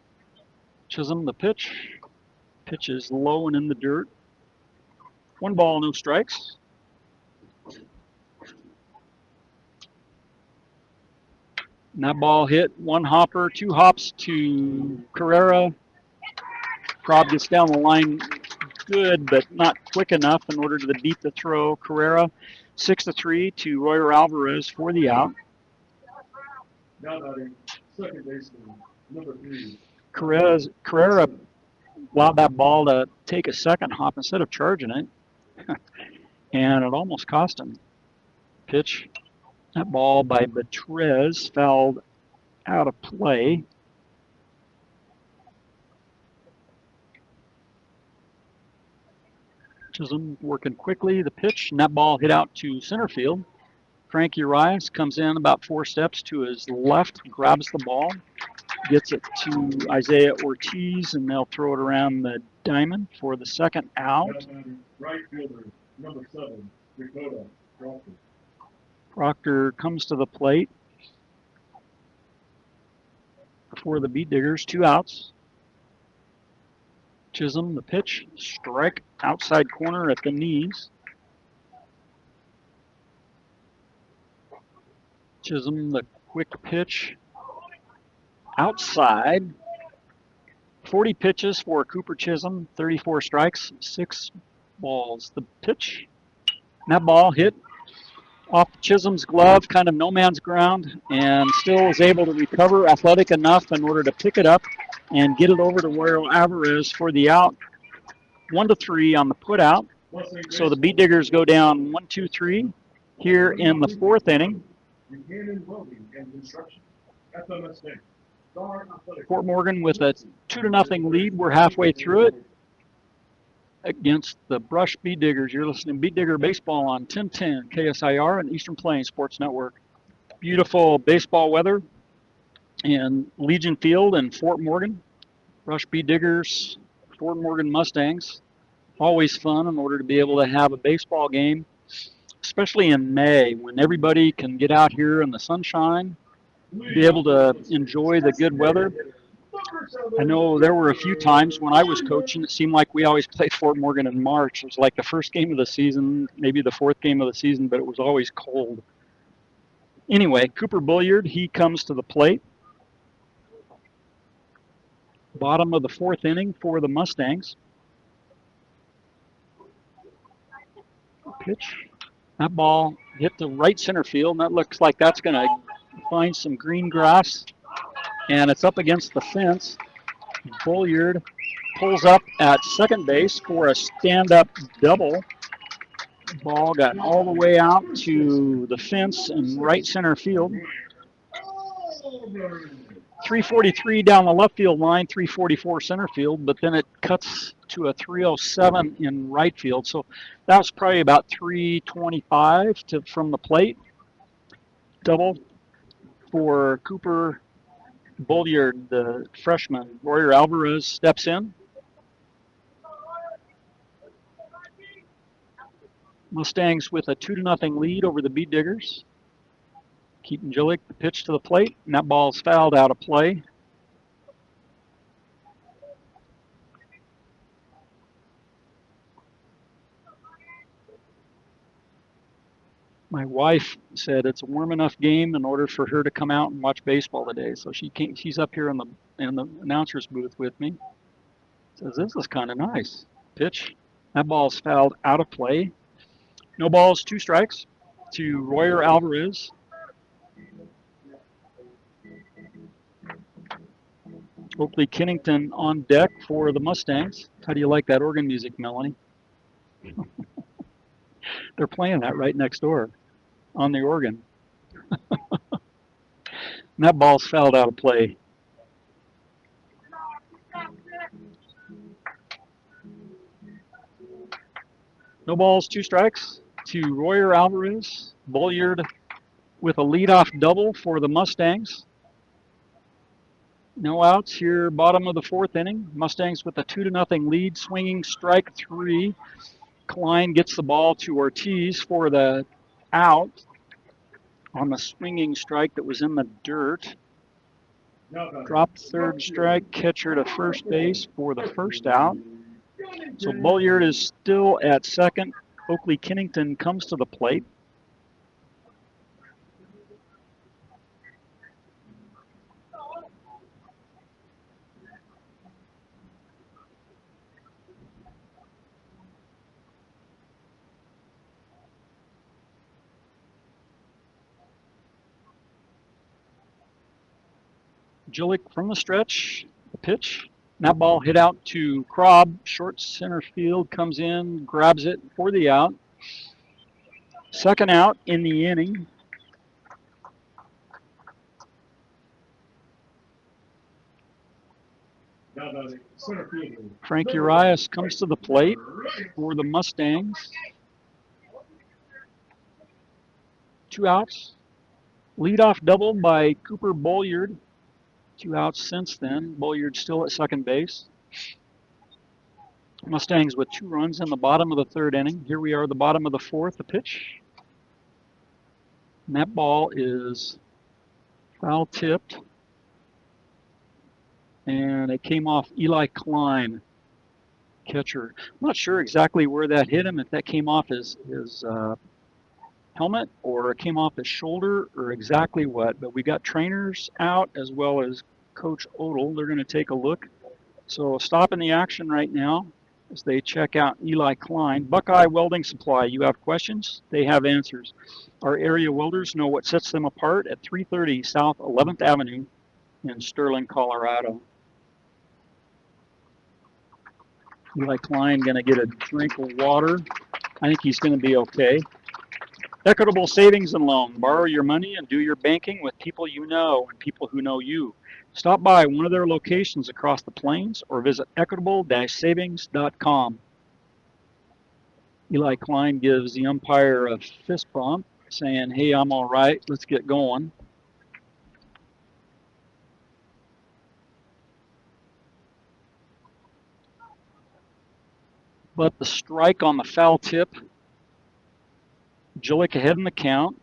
Chisholm the pitch. Pitch is low and in the dirt. 1 ball, no strikes. And that ball hit 1 hopper, 2 hops to Carrera. Krob gets down the line good, but not quick enough in order to beat the throw. Carrera 6-3 to Royer Alvarez for the out. Now batting, second baseman, number 3. Carrera allowed that ball to take a second hop instead of charging it, and it almost cost him. Pitch. That ball by Betrez fouled out of play. Chisholm working quickly. The pitch, and that ball hit out to center field. Frank Urias comes in about 4 steps to his left, grabs the ball, gets it to Isaiah Ortiz, and they'll throw it around the diamond for the second out. Now batting, right fielder, number 7, Dakota Proctor. Proctor comes to the plate for the Beet Diggers. 2 outs. Chisholm, the pitch, strike, outside corner at the knees. Chisholm, the quick pitch, outside. 40 pitches for Cooper Chisholm, 34 strikes, 6 balls. The pitch, and that ball hit off Chisholm's glove, kind of no man's ground, and still is able to recover, athletic enough in order to pick it up and get it over to Royal Alvarez for the out. 1-3 on the put out. So the Beet Diggers go down 1-2-3 here in the 4th inning. Buchanan Welding and Construction, FMSA. Star Athletic. Fort Morgan with a 2-0 lead. We're halfway through it against the Brush Beet Diggers. You're listening to Beet Digger Baseball on 1010 KSIR and Eastern Plains Sports Network. Beautiful baseball weather in Legion Field in Fort Morgan. Brush Beet Diggers, Fort Morgan Mustangs. Always fun in order to be able to have a baseball game, especially in May when everybody can get out here in the sunshine, be able to enjoy the good weather. I know there were a few times when I was coaching, it seemed like we always played Fort Morgan in March. It was like the first game of the season, maybe the 4th game of the season, but it was always cold. Anyway, Cooper Bulliard, he comes to the plate. Bottom of the 4th inning for the Mustangs. Pitch. That ball hit the right center field, and that looks like that's going to find some green grass. And it's up against the fence. Bulliard pulls up at second base for a stand-up double. Ball got all the way out to the fence in right center field. 343 down the left field line, 344 center field, but then it cuts to a 307 in right field. So that was probably about 325 from the plate. Double for Cooper Bulliard, the freshman. Royer Alvarez steps in. Mustangs with a 2-0 lead over the Beet Diggers. Keaton Gillick, the pitch to the plate, and that ball's fouled out of play. My wife said it's a warm enough game in order for her to come out and watch baseball today. So she's up here in the announcer's booth with me. Says this is kind of nice. Pitch. That ball's fouled out of play. No balls, 2 strikes to Royer Alvarez. Oakley Kennington on deck for the Mustangs. How do you like that organ music, Melanie? They're playing that right next door on the organ. And that ball's fouled out of play. No balls, 2 strikes to Royer Alvarez. Bulliard with a leadoff double for the Mustangs. No outs here, bottom of the 4th inning. Mustangs with a 2-0 lead, swinging strike 3. Klein gets the ball to Ortiz for the out on the swinging strike that was in the dirt. Dropped 3rd strike, catcher to first base for the first out. So Bulliard is still at second. Oakley Kennington comes to the plate. Jillick from the stretch, the pitch. That ball hit out to Krob, short center field, comes in, grabs it for the out. Second out in the inning. Frank Urias comes to the plate for the Mustangs. 2 outs. Leadoff double by Cooper Bulliard. 2 outs since then. Bulliard still at second base. Mustangs with 2 runs in the bottom of the 3rd inning. Here we are, the bottom of the 4th. The pitch. And that ball is foul tipped. And it came off Eli Klein, catcher. I'm not sure exactly where that hit him, if that came off his helmet or it came off his shoulder or exactly what. But we got trainers out as well as Coach Odell. They're going to take a look. So stopping the action right now as they check out Eli Klein. Buckeye Welding Supply, you have questions, they have answers. Our area welders know what sets them apart at 330 South 11th Avenue in Sterling, Colorado. Eli Klein going to get a drink of water. I think he's going to be okay. Equitable Savings and Loan. Borrow your money and do your banking with people you know and people who know you. Stop by one of their locations across the plains or visit equitable-savings.com. Eli Klein gives the umpire a fist bump, saying, hey, I'm all right, let's get going. But the strike on the foul tip. Jillick ahead in the count.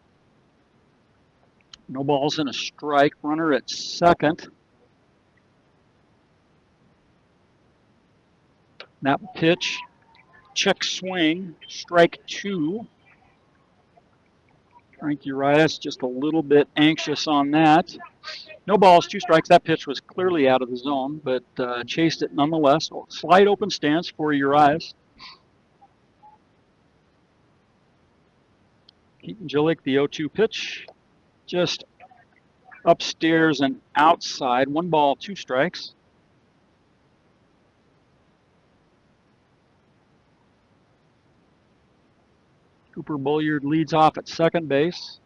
No balls and a strike. Runner at second. That pitch, check swing, strike 2. Frank Urias just a little bit anxious on that. No balls, 2 strikes. That pitch was clearly out of the zone, but chased it nonetheless. Slight open stance for Urias. Keaton Jillick, the 0-2 pitch, just upstairs and outside. 1 ball, 2 strikes. Cooper Bulliard leads off at second base.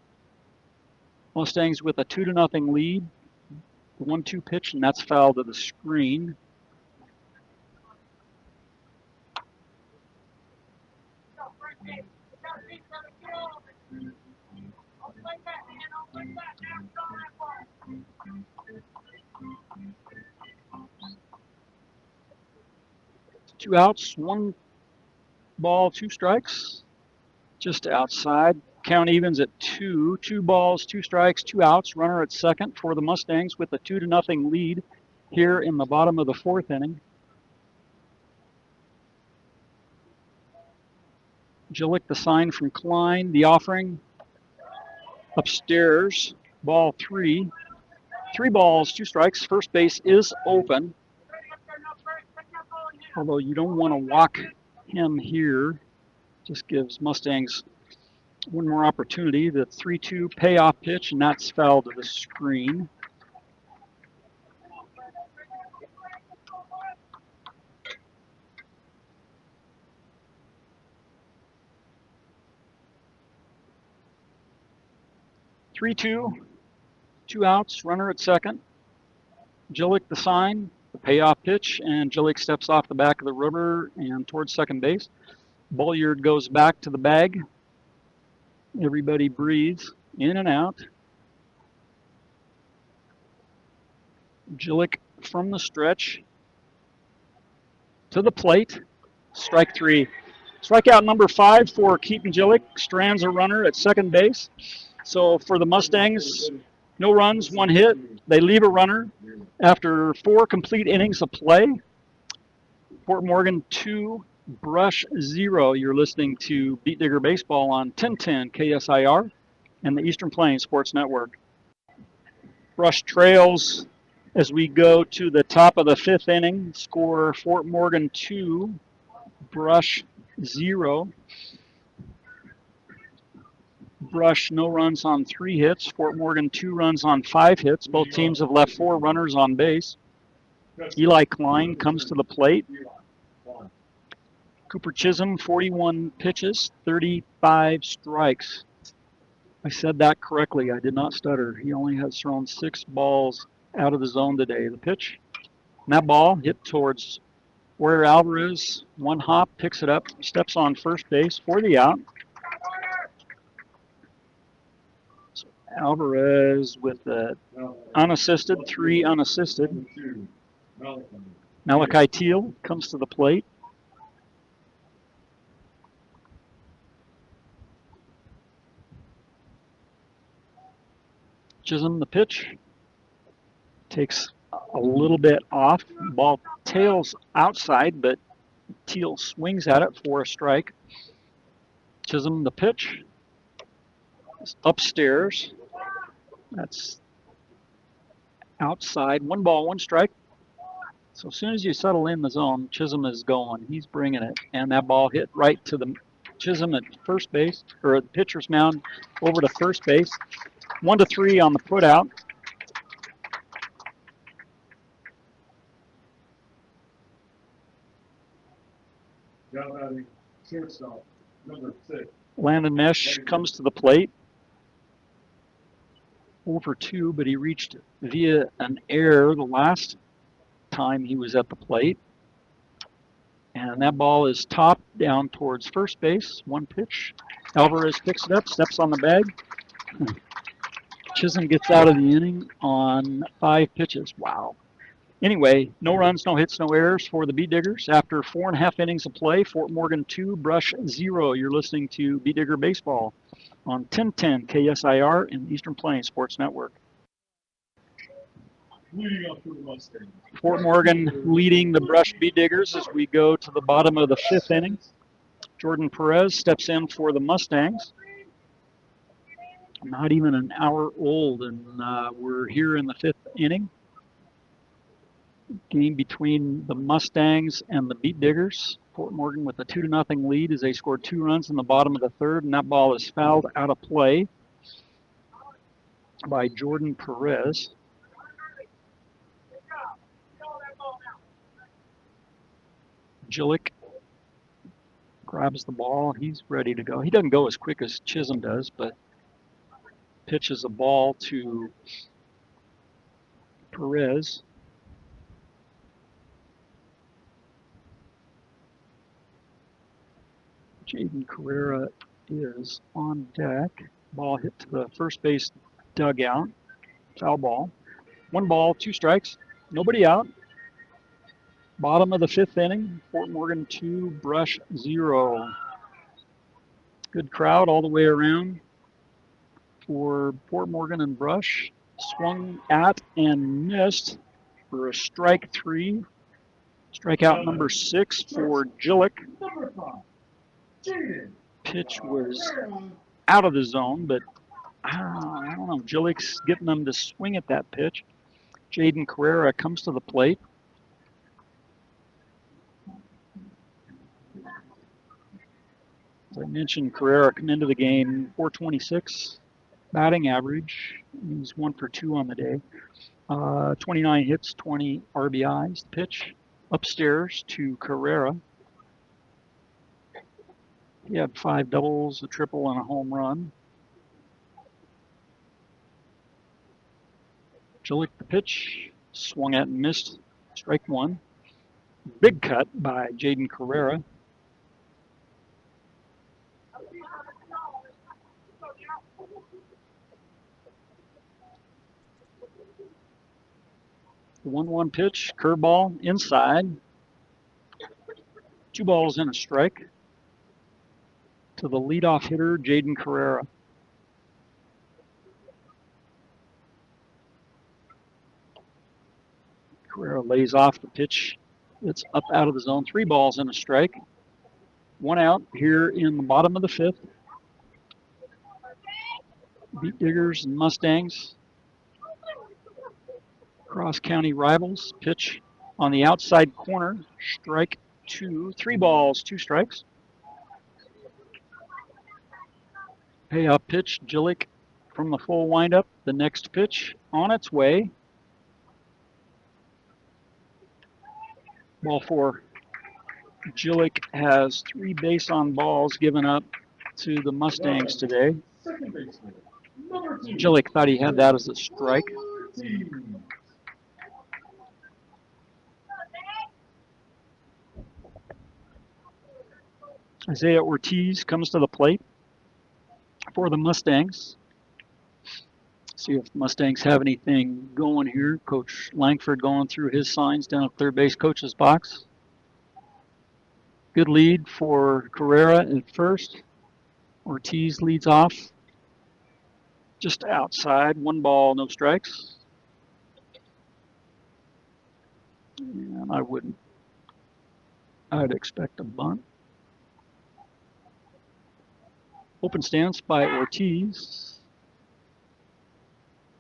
Mustangs with a 2-0 lead. The 1-2 pitch, and that's foul to the screen. Two outs, 1 ball, 2 strikes. Just outside. Count evens at 2. 2 balls, 2 strikes, 2 outs. Runner at second for the Mustangs with a 2-0 lead here in the bottom of the 4th inning. Jillick, the sign from Klein. The offering upstairs. Ball 3. 3 balls, 2 strikes. First base is open. Although you don't want to walk him here. Just gives Mustangs one more opportunity. The 3-2 payoff pitch, and that's foul to the screen. 3-2, 2 outs, runner at second. Gillick the sign, the payoff pitch, and Gillick steps off the back of the rubber and towards second base. Bolliard goes back to the bag. Everybody breathes in and out. Gillick from the stretch to the plate. Strike 3. Strikeout number 5 for Keaton Gillick. Strands a runner at second base. So for the Mustangs, no runs, 1 hit. They leave a runner after 4 complete innings of play. Fort Morgan 2, Brush 0. You're listening to Beat Digger Baseball on 1010 KSIR and the Eastern Plains Sports Network. Brush trails as we go to the top of the 5th inning. Score Fort Morgan 2, Brush 0. Brush no runs on 3 hits. Fort Morgan 2 runs on 5 hits. Both teams have left 4 runners on base. Eli Klein comes to the plate. Cooper Chisholm, 41 pitches, 35 strikes. I said that correctly. I did not stutter. He only has thrown 6 balls out of the zone today. The pitch, and that ball hit towards Warrior Alvarez. 1 hop, picks it up, steps on first base for the out. So Alvarez with the unassisted, 3 unassisted. Malachi Teal comes to the plate. Chisholm, the pitch, takes a little bit off. Ball tails outside, but Teal swings at it for a strike. Chisholm, the pitch, upstairs. That's outside. 1 ball, 1 strike. So as soon as you settle in the zone, Chisholm is going. He's bringing it, and that ball hit right to the Chisholm at first base, or at the pitcher's mound, over to first base. 1-3 on the put out. Shortstop, number 6. Landon Mesh comes to the plate. 0-2, but he reached via an error the last time he was at the plate. And that ball is topped down towards first base. 1 pitch. Alvarez picks it up, steps on the bag. Chisholm gets out of the inning on 5 pitches. Wow. Anyway, no runs, no hits, no errors for the Beat Diggers. After 4.5 innings of play, Fort Morgan 2, Brush 0. You're listening to Beat Digger Baseball on 1010 KSIR and Eastern Plains Sports Network. Leading off for the Mustangs. Fort Morgan leading the Brush Beat Diggers as we go to the bottom of the 5th inning. Jordan Perez steps in for the Mustangs. Not even an hour old, and we're here in the 5th inning. Game between the Mustangs and the Beat Diggers. Fort Morgan with a 2-0 lead as they scored 2 runs in the bottom of the 3rd, and that ball is fouled out of play by Jordan Perez. Gillick grabs the ball. He's ready to go. He doesn't go as quick as Chisholm does, but pitches a ball to Perez. Jaden Carrera is on deck. Ball hit to the first base dugout. Foul ball. 1 ball, 2 strikes. Nobody out. Bottom of the 5th inning. Fort Morgan 2, Brush 0. Good crowd all the way around for Fort Morgan and Brush. Swung at and missed for a strike 3. Strikeout number 6 for Gillick. Number 5. Pitch was out of the zone, but I don't know. Gillick's getting them to swing at that pitch. Jaden Carrera comes to the plate. As I mentioned, Carrera come into the game, 426 batting average. He's 1 for 2 on the day. 29 hits, 20 RBIs. The pitch upstairs to Carrera. He had 5 doubles, a triple, and a home run. Jillick the pitch, swung at and missed, strike one. Big cut by Jaden Carrera. The 1-1 pitch, curveball inside. 2 balls and a strike to the leadoff hitter, Jaden Carrera. Carrera lays off the pitch. It's up out of the zone. 3 balls and a strike. 1 out here in the bottom of the 5th. Beat Diggers and Mustangs. Cross-county rivals. Pitch on the outside corner. Strike 2. 3 balls, 2 strikes. Payoff pitch, Jillick from the full windup. The next pitch on its way. Ball 4. Jillick has 3 base on balls given up to the Mustangs today. Second baseman, number 2. Jillick thought he had that as a strike. Isaiah Ortiz comes to the plate for the Mustangs. See if the Mustangs have anything going here. Coach Langford going through his signs down at third base coach's box. Good lead for Carrera at first. Ortiz leads off just outside. 1 ball, no strikes. And I'd expect a bunt. Open stance by Ortiz.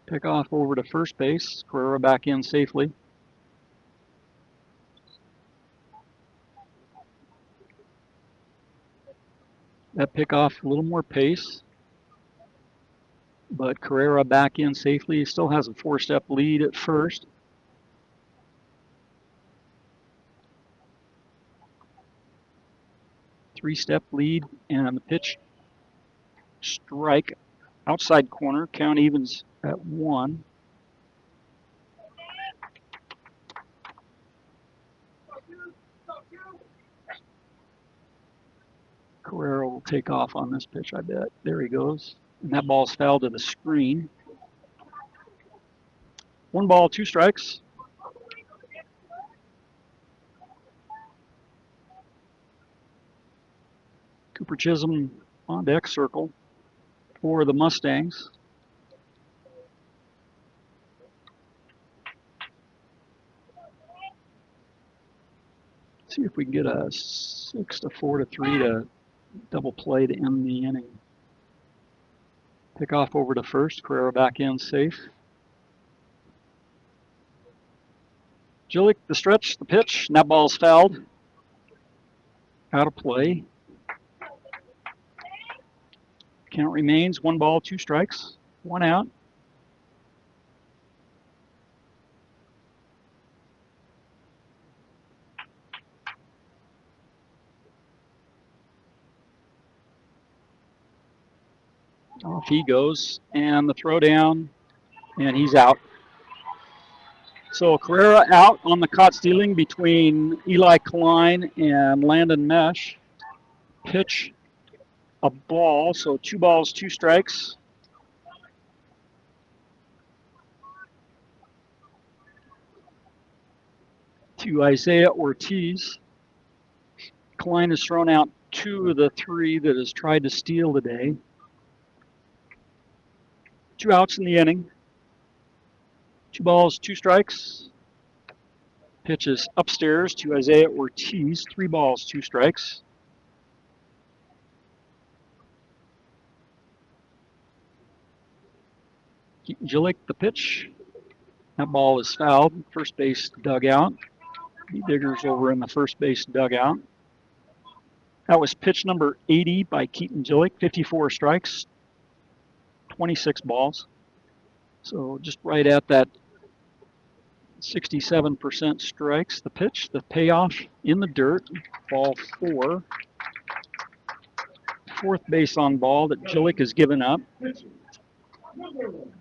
Pick off over to first base. Carrera back in safely. That pickoff a little more pace. But Carrera back in safely. He still has a 4-step lead at first. Three-step lead, and the pitch strike outside corner. Count evens at 1. Carrera will take off on this pitch, I bet. There he goes. And that ball's fouled to the screen. 1 ball, 2 strikes. Cooper Chisholm on deck circle for the Mustangs. See if we can get a 6-4 to 3 to double play to end the inning. Pick off over to first. Carrera back in safe. Jillick, the stretch, the pitch, and that ball's fouled. Out of play. Count remains 1 ball, 2 strikes, 1 out. Off he goes, and the throw down, and he's out. So Carrera out on the caught stealing between Eli Klein and Landon Mesh. Pitch a ball, so 2 balls, 2 strikes. To Isaiah Ortiz. Klein has thrown out 2 of the 3 that has tried to steal today. 2 outs in the inning. 2 balls, 2 strikes. Pitch is upstairs to Isaiah Ortiz. 3 balls, 2 strikes. Jillick the pitch. That ball is fouled. First base dugout. Beat Diggers over in the first base dugout. That was pitch number 80 by Keaton Jillick. 54 strikes, 26 balls. So just right at that 67% strikes. The pitch, the payoff in the dirt. Ball 4. 4th base on ball that Jillick has given up. Pitcher, number 1.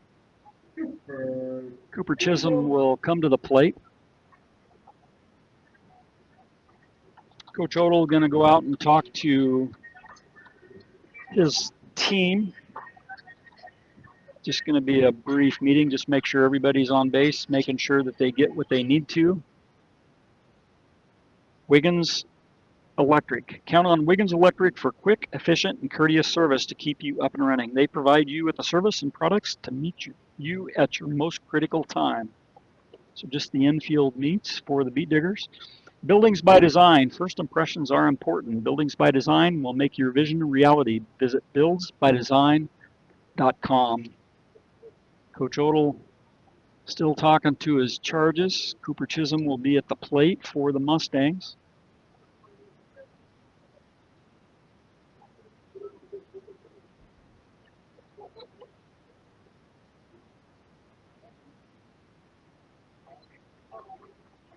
Cooper Chisholm will come to the plate. Coach Odell going to go out and talk to his team. Just going to be a brief meeting, just make sure everybody's on base, making sure that they get what they need to. Wiggins Electric. Count on Wiggins Electric for quick, efficient, and courteous service to keep you up and running. They provide you with the service and products to meet you at your most critical time. So just the infield meets for the Beet Diggers. Buildings by Design. First impressions are important. Buildings by Design will make your vision a reality. Visit buildsbydesign.com. Coach Odell still talking to his charges. Cooper Chisholm will be at the plate for the Mustangs.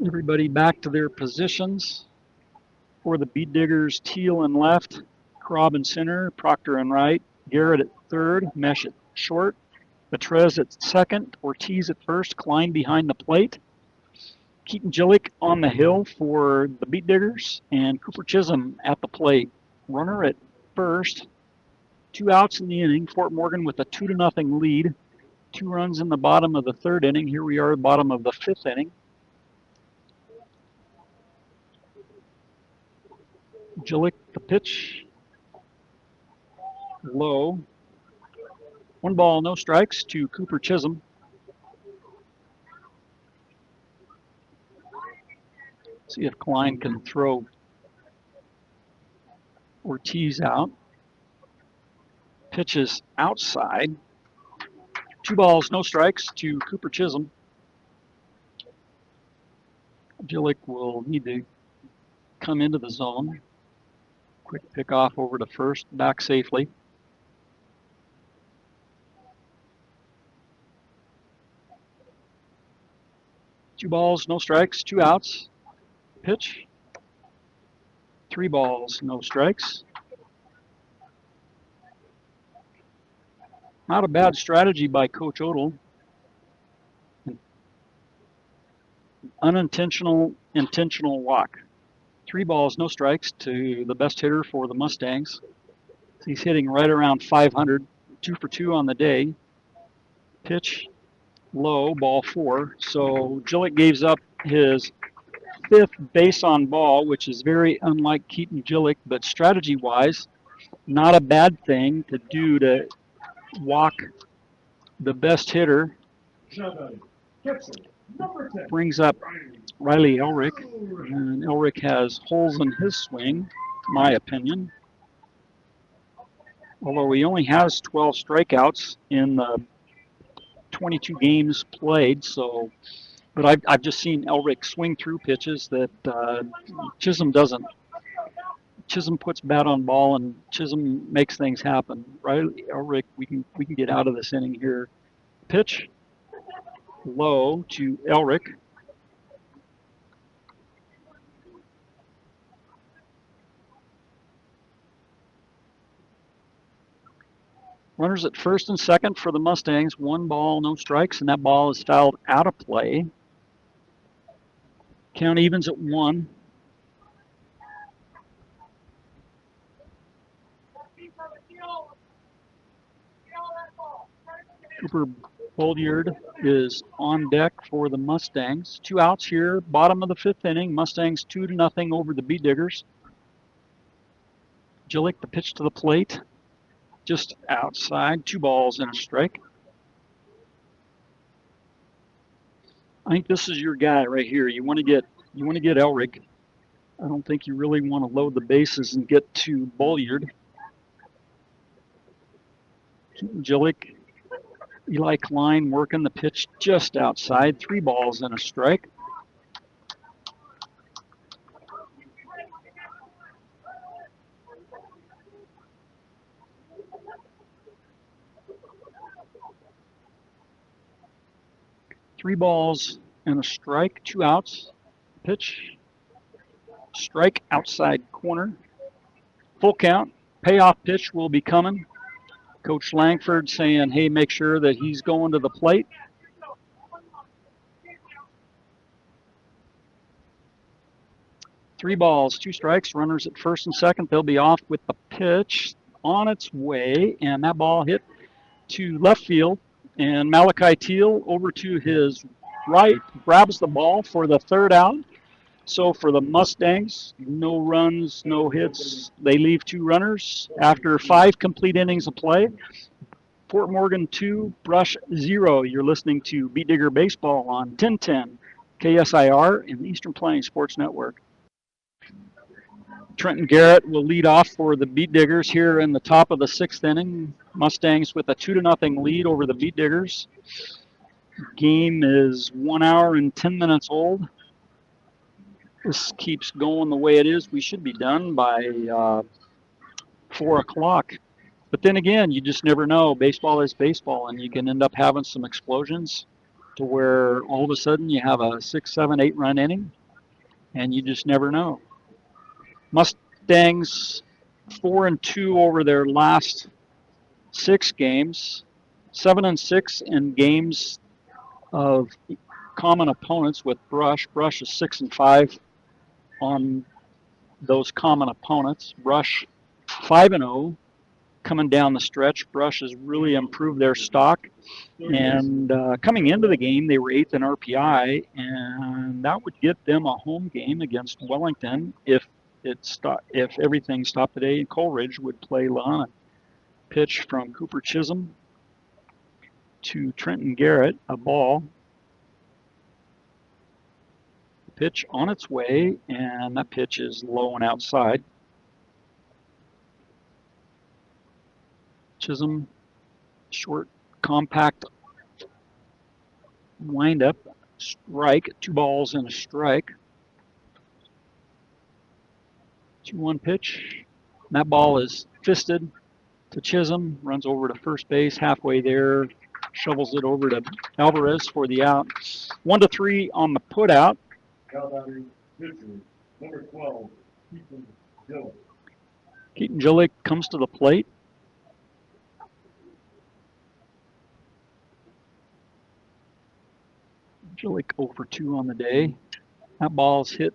Everybody back to their positions. For the Beet Diggers, Teal in left, Krob in center, Proctor in right, Garrett at third, Mesh at short, Betrez at second, Ortiz at first, Klein behind the plate. Keaton Gillick on the hill for the Beet Diggers, and Cooper Chisholm at the plate. Runner at first, 2 outs in the inning. Fort Morgan with a 2-0 lead. 2 runs in the bottom of the 3rd inning. Here we are, bottom of the 5th inning. Gillick, the pitch. Low. 1 ball, no strikes to Cooper Chisholm. See if Klein can throw Ortiz out. Pitch is outside. 2 balls, no strikes to Cooper Chisholm. Gillick will need to come into the zone. Quick pick off over to first, back safely. Two balls, no strikes, 2 outs. Pitch. 3 balls, no strikes. Not a bad strategy by Coach Odell. Unintentional, intentional walk. 3 balls, no strikes to the best hitter for the Mustangs. He's hitting right around 500, 2 for 2 on the day. Pitch low, ball 4. So Gillick gives up his 5th base on ball, which is very unlike Keaton Gillick, but strategy-wise, not a bad thing to do to walk the best hitter. Brings up Riley Elrick, and Elrick has holes in his swing, my opinion. Although he only has 12 strikeouts in the 22 games played, so, but I've just seen Elrick swing through pitches that Chisholm doesn't. Chisholm puts bat on ball, and Chisholm makes things happen. Riley Elrick, we can get out of this inning here. Pitch low to Elrick. Runners at first and second for the Mustangs. 1 ball, no strikes, and that ball is fouled out of play. Count evens at 1. Cooper Bolliard is on deck for the Mustangs. 2 outs here, bottom of the 5th inning. Mustangs 2-0 over the Beet Diggers. Gillick, the pitch to the plate. Just outside, 2 balls and a strike. I think this is your guy right here. You want to get Elrick. I don't think you really want to load the bases and get to Bolliard. Gillick, Eli Klein working the pitch just outside, 3 balls and a strike. Three balls and a strike, 2 outs. Pitch, strike outside corner. Full count. Payoff pitch will be coming. Coach Langford saying, hey, make sure that he's going to the plate. 3 balls, 2 strikes, runners at first and second. They'll be off with the pitch on its way, and that ball hit to left field. And Malachi Teal over to his right grabs the ball for the 3rd out. So for the Mustangs, no runs, no hits. They leave 2 runners after 5 complete innings of play. Fort Morgan 2, Brush 0. You're listening to Beat Digger Baseball on 1010 KSIR and the Eastern Plains Sports Network. Trenton Garrett will lead off for the Beat Diggers here in the top of the 6th inning. Mustangs with a 2-0 lead over the Beat Diggers. Game is 1 hour and 10 minutes old. This keeps going the way it is. We should be done by 4 o'clock. But then again, you just never know. Baseball is baseball, and you can end up having some explosions to where all of a sudden you have a 6, 7, 8 run inning, and you just never know. Mustangs 4-2 over their last 6 games, 7-6 in games of common opponents with Brush. Brush is 6-5 on those common opponents. Brush 5-0 coming down the stretch. Brush has really improved their stock. And coming into the game, they were 8th in RPI, and that would get them a home game against Wellington if everything stopped today. And Coleridge would play Lahana. Pitch from Cooper Chisholm to Trenton Garrett, a ball. Pitch on its way, and that pitch is low and outside. Chisholm, short, compact windup, strike, 2 balls and a strike. 2-1 pitch. And that ball is fisted to Chisholm, runs over to first base, halfway there, shovels it over to Alvarez for the out. 1-3 on the put out. Now batting pitcher, number 12, Keaton Gillick. Keaton Gillick comes to the plate. Gillick 0 for 2 on the day. That ball's hit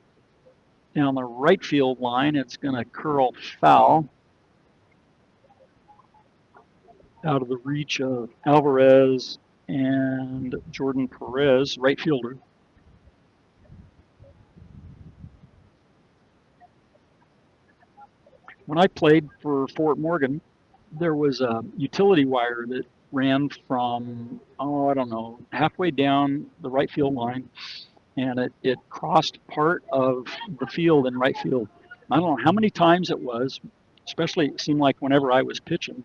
down the right field line. It's going to curl foul out of the reach of Alvarez and Jordan Perez, right fielder. When I played for Fort Morgan, there was a utility wire that ran from, halfway down the right field line, and it crossed part of the field in right field. I don't know how many times it was, especially it seemed like whenever I was pitching,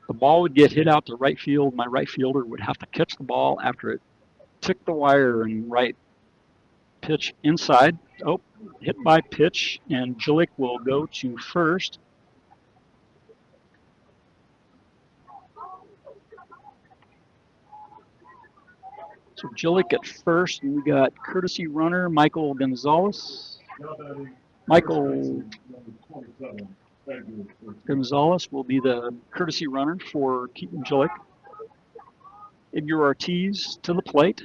the ball would get hit out to right field. My right fielder would have to catch the ball after it ticked the wire and right. Pitch inside. Oh, hit by pitch, and Gillick will go to first. So Gillick at first, and we got courtesy runner Michael Gonzalez. Now batting Michael number 27, Edgar. Gonzalez will be the courtesy runner for Keaton Gillick. Edgar Ortiz to the plate.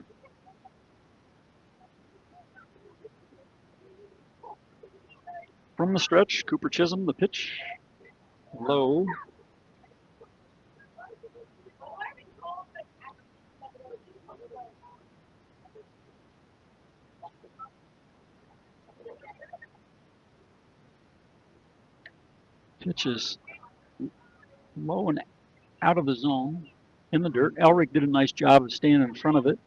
From the stretch, Cooper Chisholm, the pitch. Low. Pitch is low and out of the zone, in the dirt. Elric did a nice job of staying in front of it.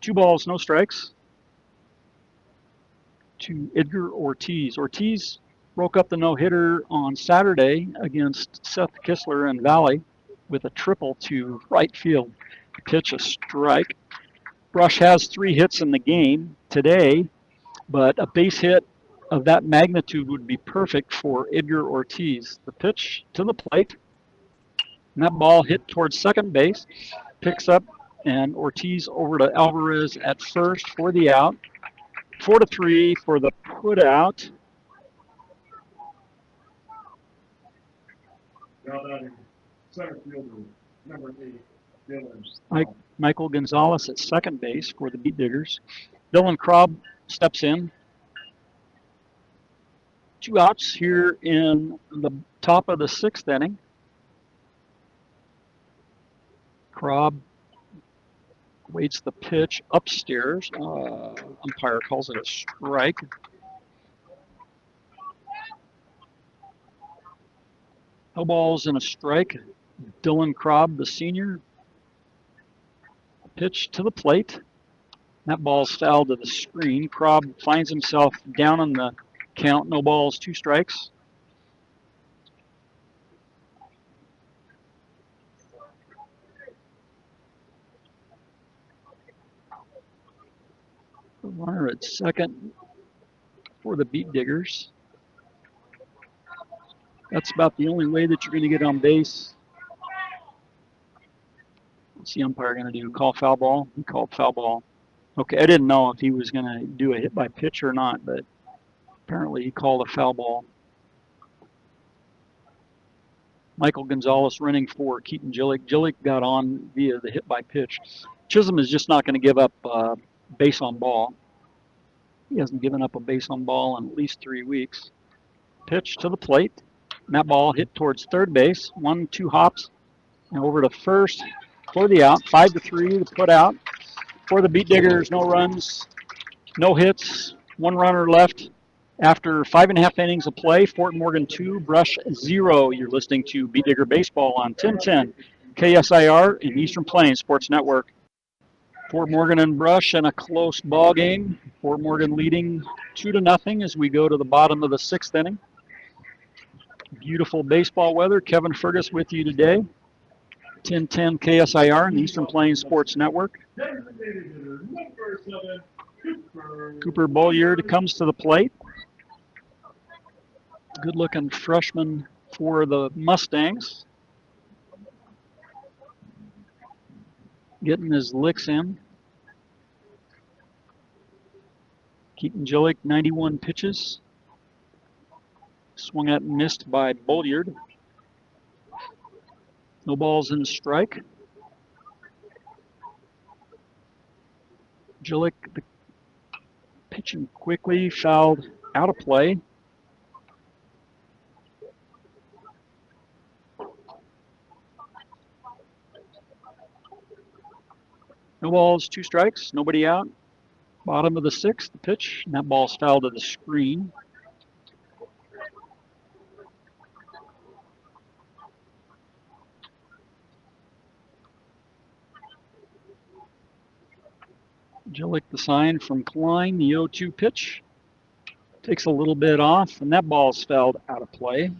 2 balls, no strikes to Edgar Ortiz. Ortiz broke up the no-hitter on Saturday against Seth Kistler and Valley with a triple to right field. Pitch a strike. Brush has 3 hits in the game today, but a base hit of that magnitude would be perfect for Edgar Ortiz. The pitch to the plate, and that ball hit towards second base, picks up, and Ortiz over to Alvarez at first for the out. 4-3 for the put out. Now batting center fielder, number 8, Dylan. Michael Gonzalez at second base for the Beat Diggers. Dylan Krob steps in. 2 outs here in the top of the 6th inning. Krob waits the pitch upstairs. Umpire calls it a strike. No balls and a strike. Dylan Krob, the senior. Pitch to the plate. That ball's fouled to the screen. Krob finds himself down on the count. No balls, 2 strikes. The runner at second for the Beet Diggers. That's about the only way that you're going to get on base. What's the umpire going to do? Call foul ball? He called foul ball. Okay, I didn't know if he was going to do a hit by pitch or not, but apparently he called a foul ball. Michael Gonzalez running for Keaton Gillick. Gillick got on via the hit by pitch. Chisholm is just not going to give up base on ball. He hasn't given up a base on ball in at least 3 weeks. Pitch to the plate. And that ball hit towards third base. 1-2 hops. And over to first for the out. 5-3 to put out. For the Beet Diggers, no runs, no hits, 1 runner left. After 5.5 innings of play, Fort Morgan 2, Brush 0. You're listening to Beet Digger Baseball on 1010 KSIR and Eastern Plains Sports Network. Fort Morgan and Brush in a close ball game. Fort Morgan leading 2-0 as we go to the bottom of the 6th inning. Beautiful baseball weather. Kevin Fergus with you today. 1010 KSIR and Eastern Plains Sports Network. Cooper Bolliard comes to the plate. Good-looking freshman for the Mustangs. Getting his licks in. Keaton Gillick, 91 pitches. Swung at and missed by Bolliard. No balls and a strike. Gillick pitching quickly, fouled out of play. No balls, 2 strikes, nobody out. Bottom of the 6th, the pitch, and that ball's fouled to the screen. Gillick the sign from Klein, the 0-2 pitch. Takes a little bit off, and that ball's fouled out of play.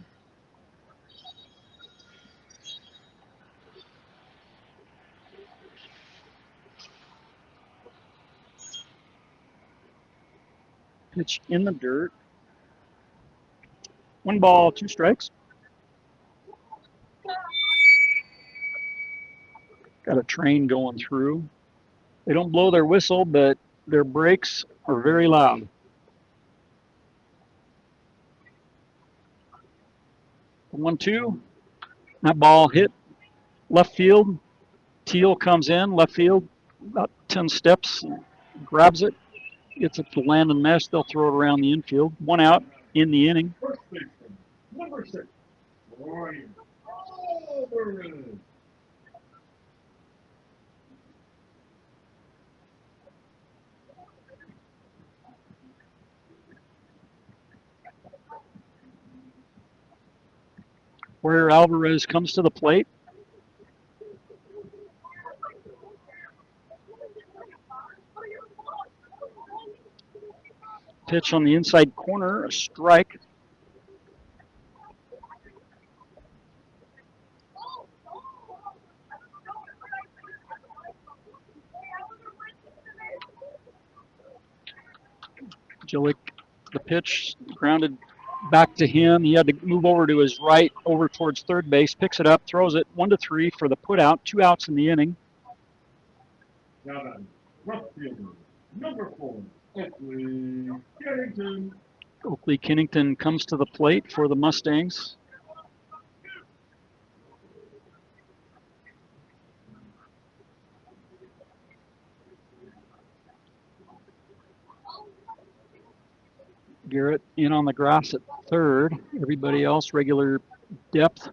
Pitch in the dirt. 1 ball, 2 strikes. Got a train going through. They don't blow their whistle, but their brakes are very loud. The 1-2. That ball hit left field. Teal comes in, left field, about 10 steps, grabs it, gets it to Landon Mesh. They'll throw it around the infield. 1 out in the inning. First baseman, number 6, Ryan Alvarez. Where Alvarez comes to the plate. Pitch on the inside corner, a strike. Gillick, the pitch grounded back to him. He had to move over to his right, over towards third base, picks it up, throws it 1-3 for the put out, 2 outs in the inning. Now then, left fielder, number 4, Oakley Kennington. Oakley Kennington comes to the plate for the Mustangs. Garrett in on the grass at third. Everybody else regular depth.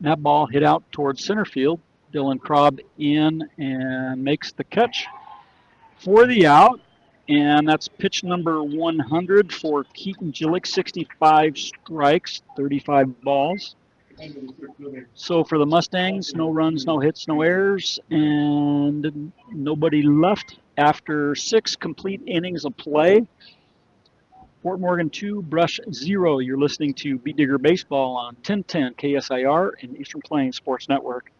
That ball hit out towards center field. Dylan Krob in and makes the catch for the out. And that's pitch number 100 for Keaton Gillick. 65 strikes, 35 balls. So for the Mustangs, no runs, no hits, no errors, and nobody left after 6 complete innings of play. Fort Morgan 2, Brush 0. You're listening to Beat Digger Baseball on 1010 KSIR and Eastern Plains Sports Network.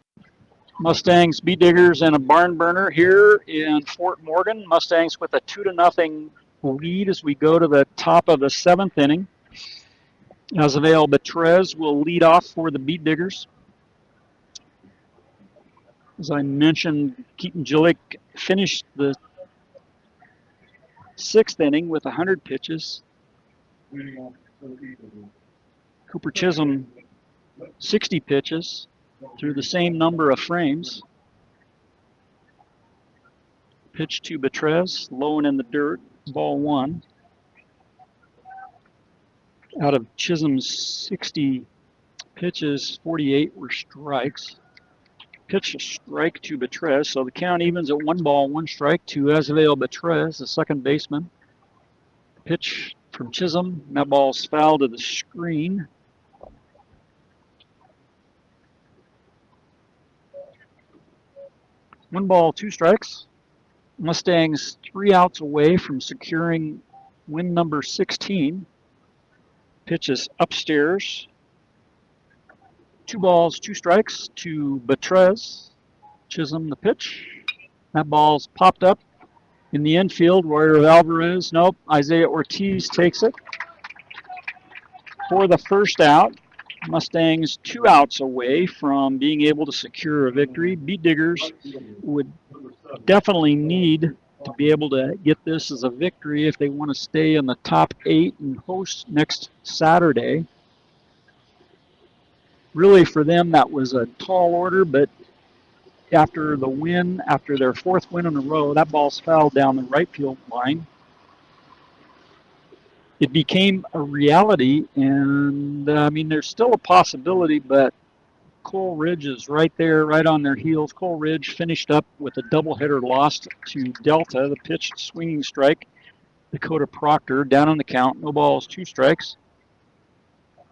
Mustangs, Beat Diggers, and a barn burner here in Fort Morgan. Mustangs with a 2-0 lead as we go to the top of the 7th inning. Azavel Betrez will lead off for the Beat Diggers. As I mentioned, Keaton Gillick finished the 6th inning with 100 pitches. Cooper Chisholm, 60 pitches through the same number of frames. Pitch to Betrez, low and in the dirt, ball 1. Out of Chisholm's 60 pitches, 48 were strikes. Pitch a strike to Betrez, so the count evens at 1 ball, 1 strike to Azavel Betrez, the second baseman. Pitch from Chisholm, that ball's fouled to the screen. One ball, 2 strikes. Mustangs 3 outs away from securing win number 16. Pitch is upstairs. 2 balls, 2 strikes to Betrez. Chisholm the pitch. That ball's popped up in the infield. Royer Alvarez, nope. Isaiah Ortiz takes it for the first out. Mustangs 2 outs away from being able to secure a victory. Beat Diggers would definitely need to be able to get this as a victory if they want to stay in the top 8 and host next Saturday. Really, for them, that was a tall order, but after the win, after their 4th win in a row, that ball's fouled down the right field line. It became a reality, and I mean, there's still a possibility, but Cole Ridge is right there, right on their heels. Cole Ridge finished up with a doubleheader loss to Delta. The pitch, swinging strike. Dakota Proctor down on the count. No balls, 2 strikes.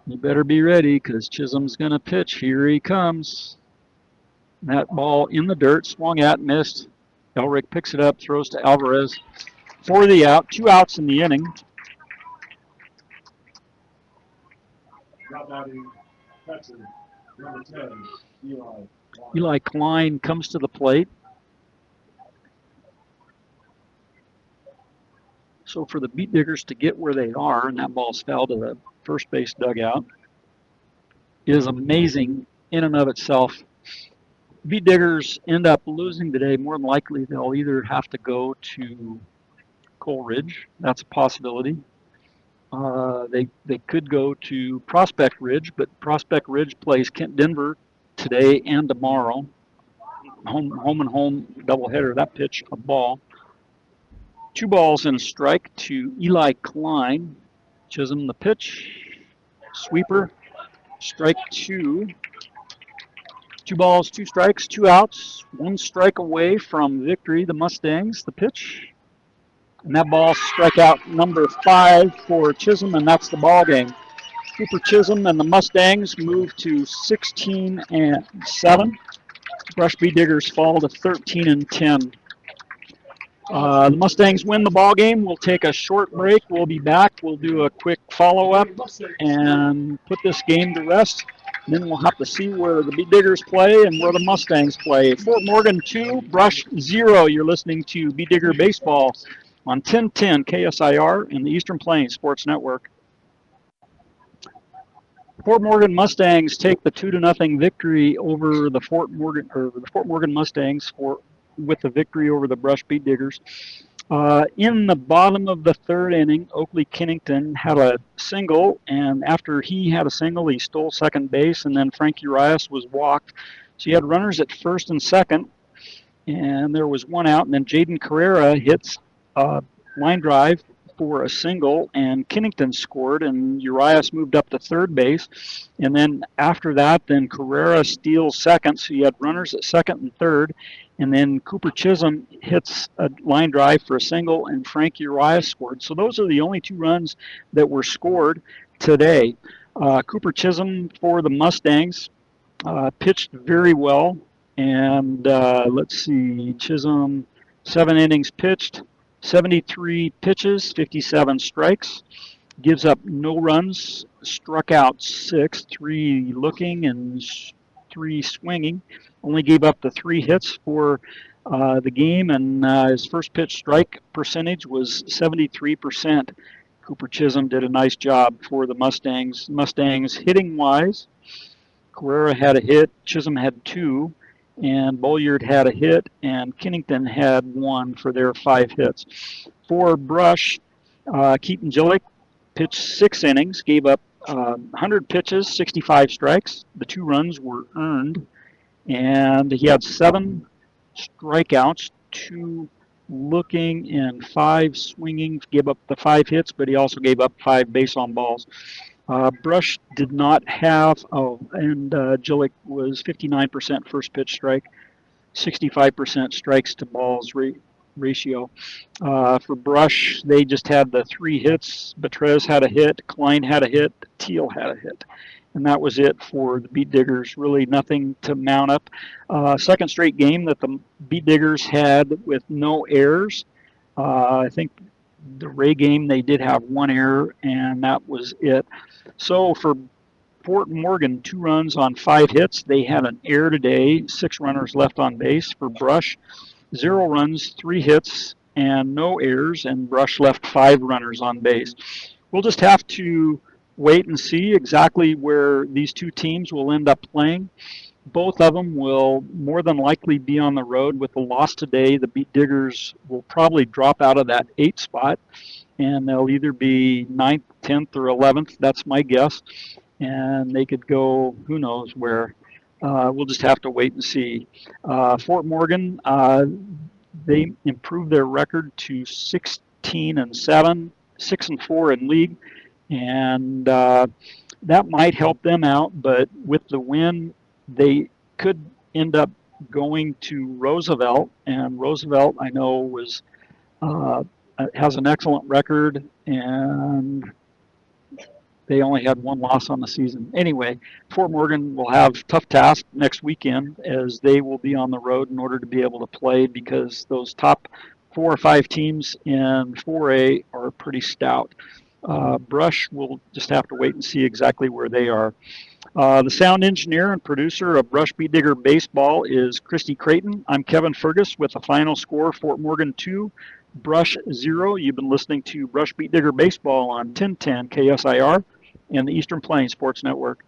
You better be ready because Chisholm's going to pitch. Here he comes. That ball in the dirt, swung at, missed. Elric picks it up, throws to Alvarez for the out. 2 outs in the inning. Number 10, Eli Klein comes to the plate. So for the Beat Diggers to get where they are, and that ball's fouled to the first base dugout, is amazing in and of itself. Beat Diggers end up losing today. More than likely, they'll either have to go to Cole Ridge. That's a possibility. They could go to Prospect Ridge, but Prospect Ridge plays Kent Denver today and tomorrow. Home and home doubleheader. That pitch, a ball. 2 balls and a strike to Eli Klein. Chisholm the pitch. Sweeper. Strike 2. 2 balls, 2 strikes, 2 outs. 1 strike away from victory. The Mustangs, the pitch. And that ball, strikeout number 5 for Chisholm, and that's the ball game. Cooper Chisholm and the Mustangs move to 16-7. Brush Beat Diggers fall to 13-10. The Mustangs win the ball game. We'll take a short break. We'll be back. We'll do a quick follow-up and put this game to rest. And then we'll have to see where the Beat Diggers play and where the Mustangs play. Fort Morgan 2, Brush 0. You're listening to Beat Digger Baseball on 1010 KSIR and the Eastern Plains Sports Network. Fort Morgan Mustangs take the 2-0 victory over the Fort Morgan Mustangs with the victory over the Brush Beat Diggers. In the bottom of the 3rd inning, Oakley Kennington had a single, and after he had a single, he stole second base, and then Frankie Rias was walked. So you had runners at 1st and 2nd, and there was 1 out, and then Jaden Carrera hits line drive for a single, and Kennington scored, and Urias moved up to third base. And then after that, then Carrera steals second, so you had runners at second and third. And then Cooper Chisholm hits a line drive for a single, and Frank Urias scored. So those are the only 2 runs that were scored today. Cooper Chisholm for the Mustangs pitched very well. And let's see, Chisholm, 7 innings pitched, 73 pitches, 57 strikes, gives up no runs, struck out 6, 3 looking and 3 swinging. Only gave up the 3 hits for the game, and his first pitch strike percentage was 73%. Cooper Chisholm did a nice job for the Mustangs. Mustangs hitting wise, Carrera had a hit, Chisholm had 2, and Bolliard had a hit, and Kennington had 1 for their 5 hits. For Brush, Keaton Gillick pitched 6 innings, gave up 100 pitches, 65 strikes. The 2 runs were earned, and he had 7 strikeouts, 2 looking and 5 swinging. Gave up the 5 hits, but he also gave up 5 base on balls. Brush did not have, and Gillick was 59% first pitch strike, 65% strikes to balls ratio. For Brush, they just had the 3 hits. Betrez had a hit, Klein had a hit, Teal had a hit. And that was it for the Beat Diggers. Really nothing to mount up. Second straight game that the Beat Diggers had with no errors. I think the Ray game, they did have 1 error, and that was it. So for Fort Morgan, 2 runs on 5 hits. They had an error today, 6 runners left on base. For Brush, 0 runs, 3 hits, and no errors, and Brush left 5 runners on base. We'll just have to wait and see exactly where these 2 teams will end up playing. Both of them will more than likely be on the road. With the loss today, the Beat Diggers will probably drop out of that 8 spot, and they'll either be 9th, 10th, or 11th. That's my guess. And they could go who knows where. We'll just have to wait and see. Fort Morgan, they improved their record to 16-7, 6-4 in league, and that might help them out. But with the win, they could end up going to Roosevelt, and Roosevelt, I know, was has an excellent record, and they only had 1 loss on the season. Anyway, Fort Morgan will have tough task next weekend, as they will be on the road in order to be able to play, because those top 4 or 5 teams in 4A are pretty stout. Brush, will just have to wait and see exactly where they are. The sound engineer and producer of Brush Beat Digger Baseball is Christy Creighton. I'm Kevin Fergus with the final score, Fort Morgan 2, Brush 0. You've been listening to Brush Beat Digger Baseball on 1010 KSIR and the Eastern Plains Sports Network.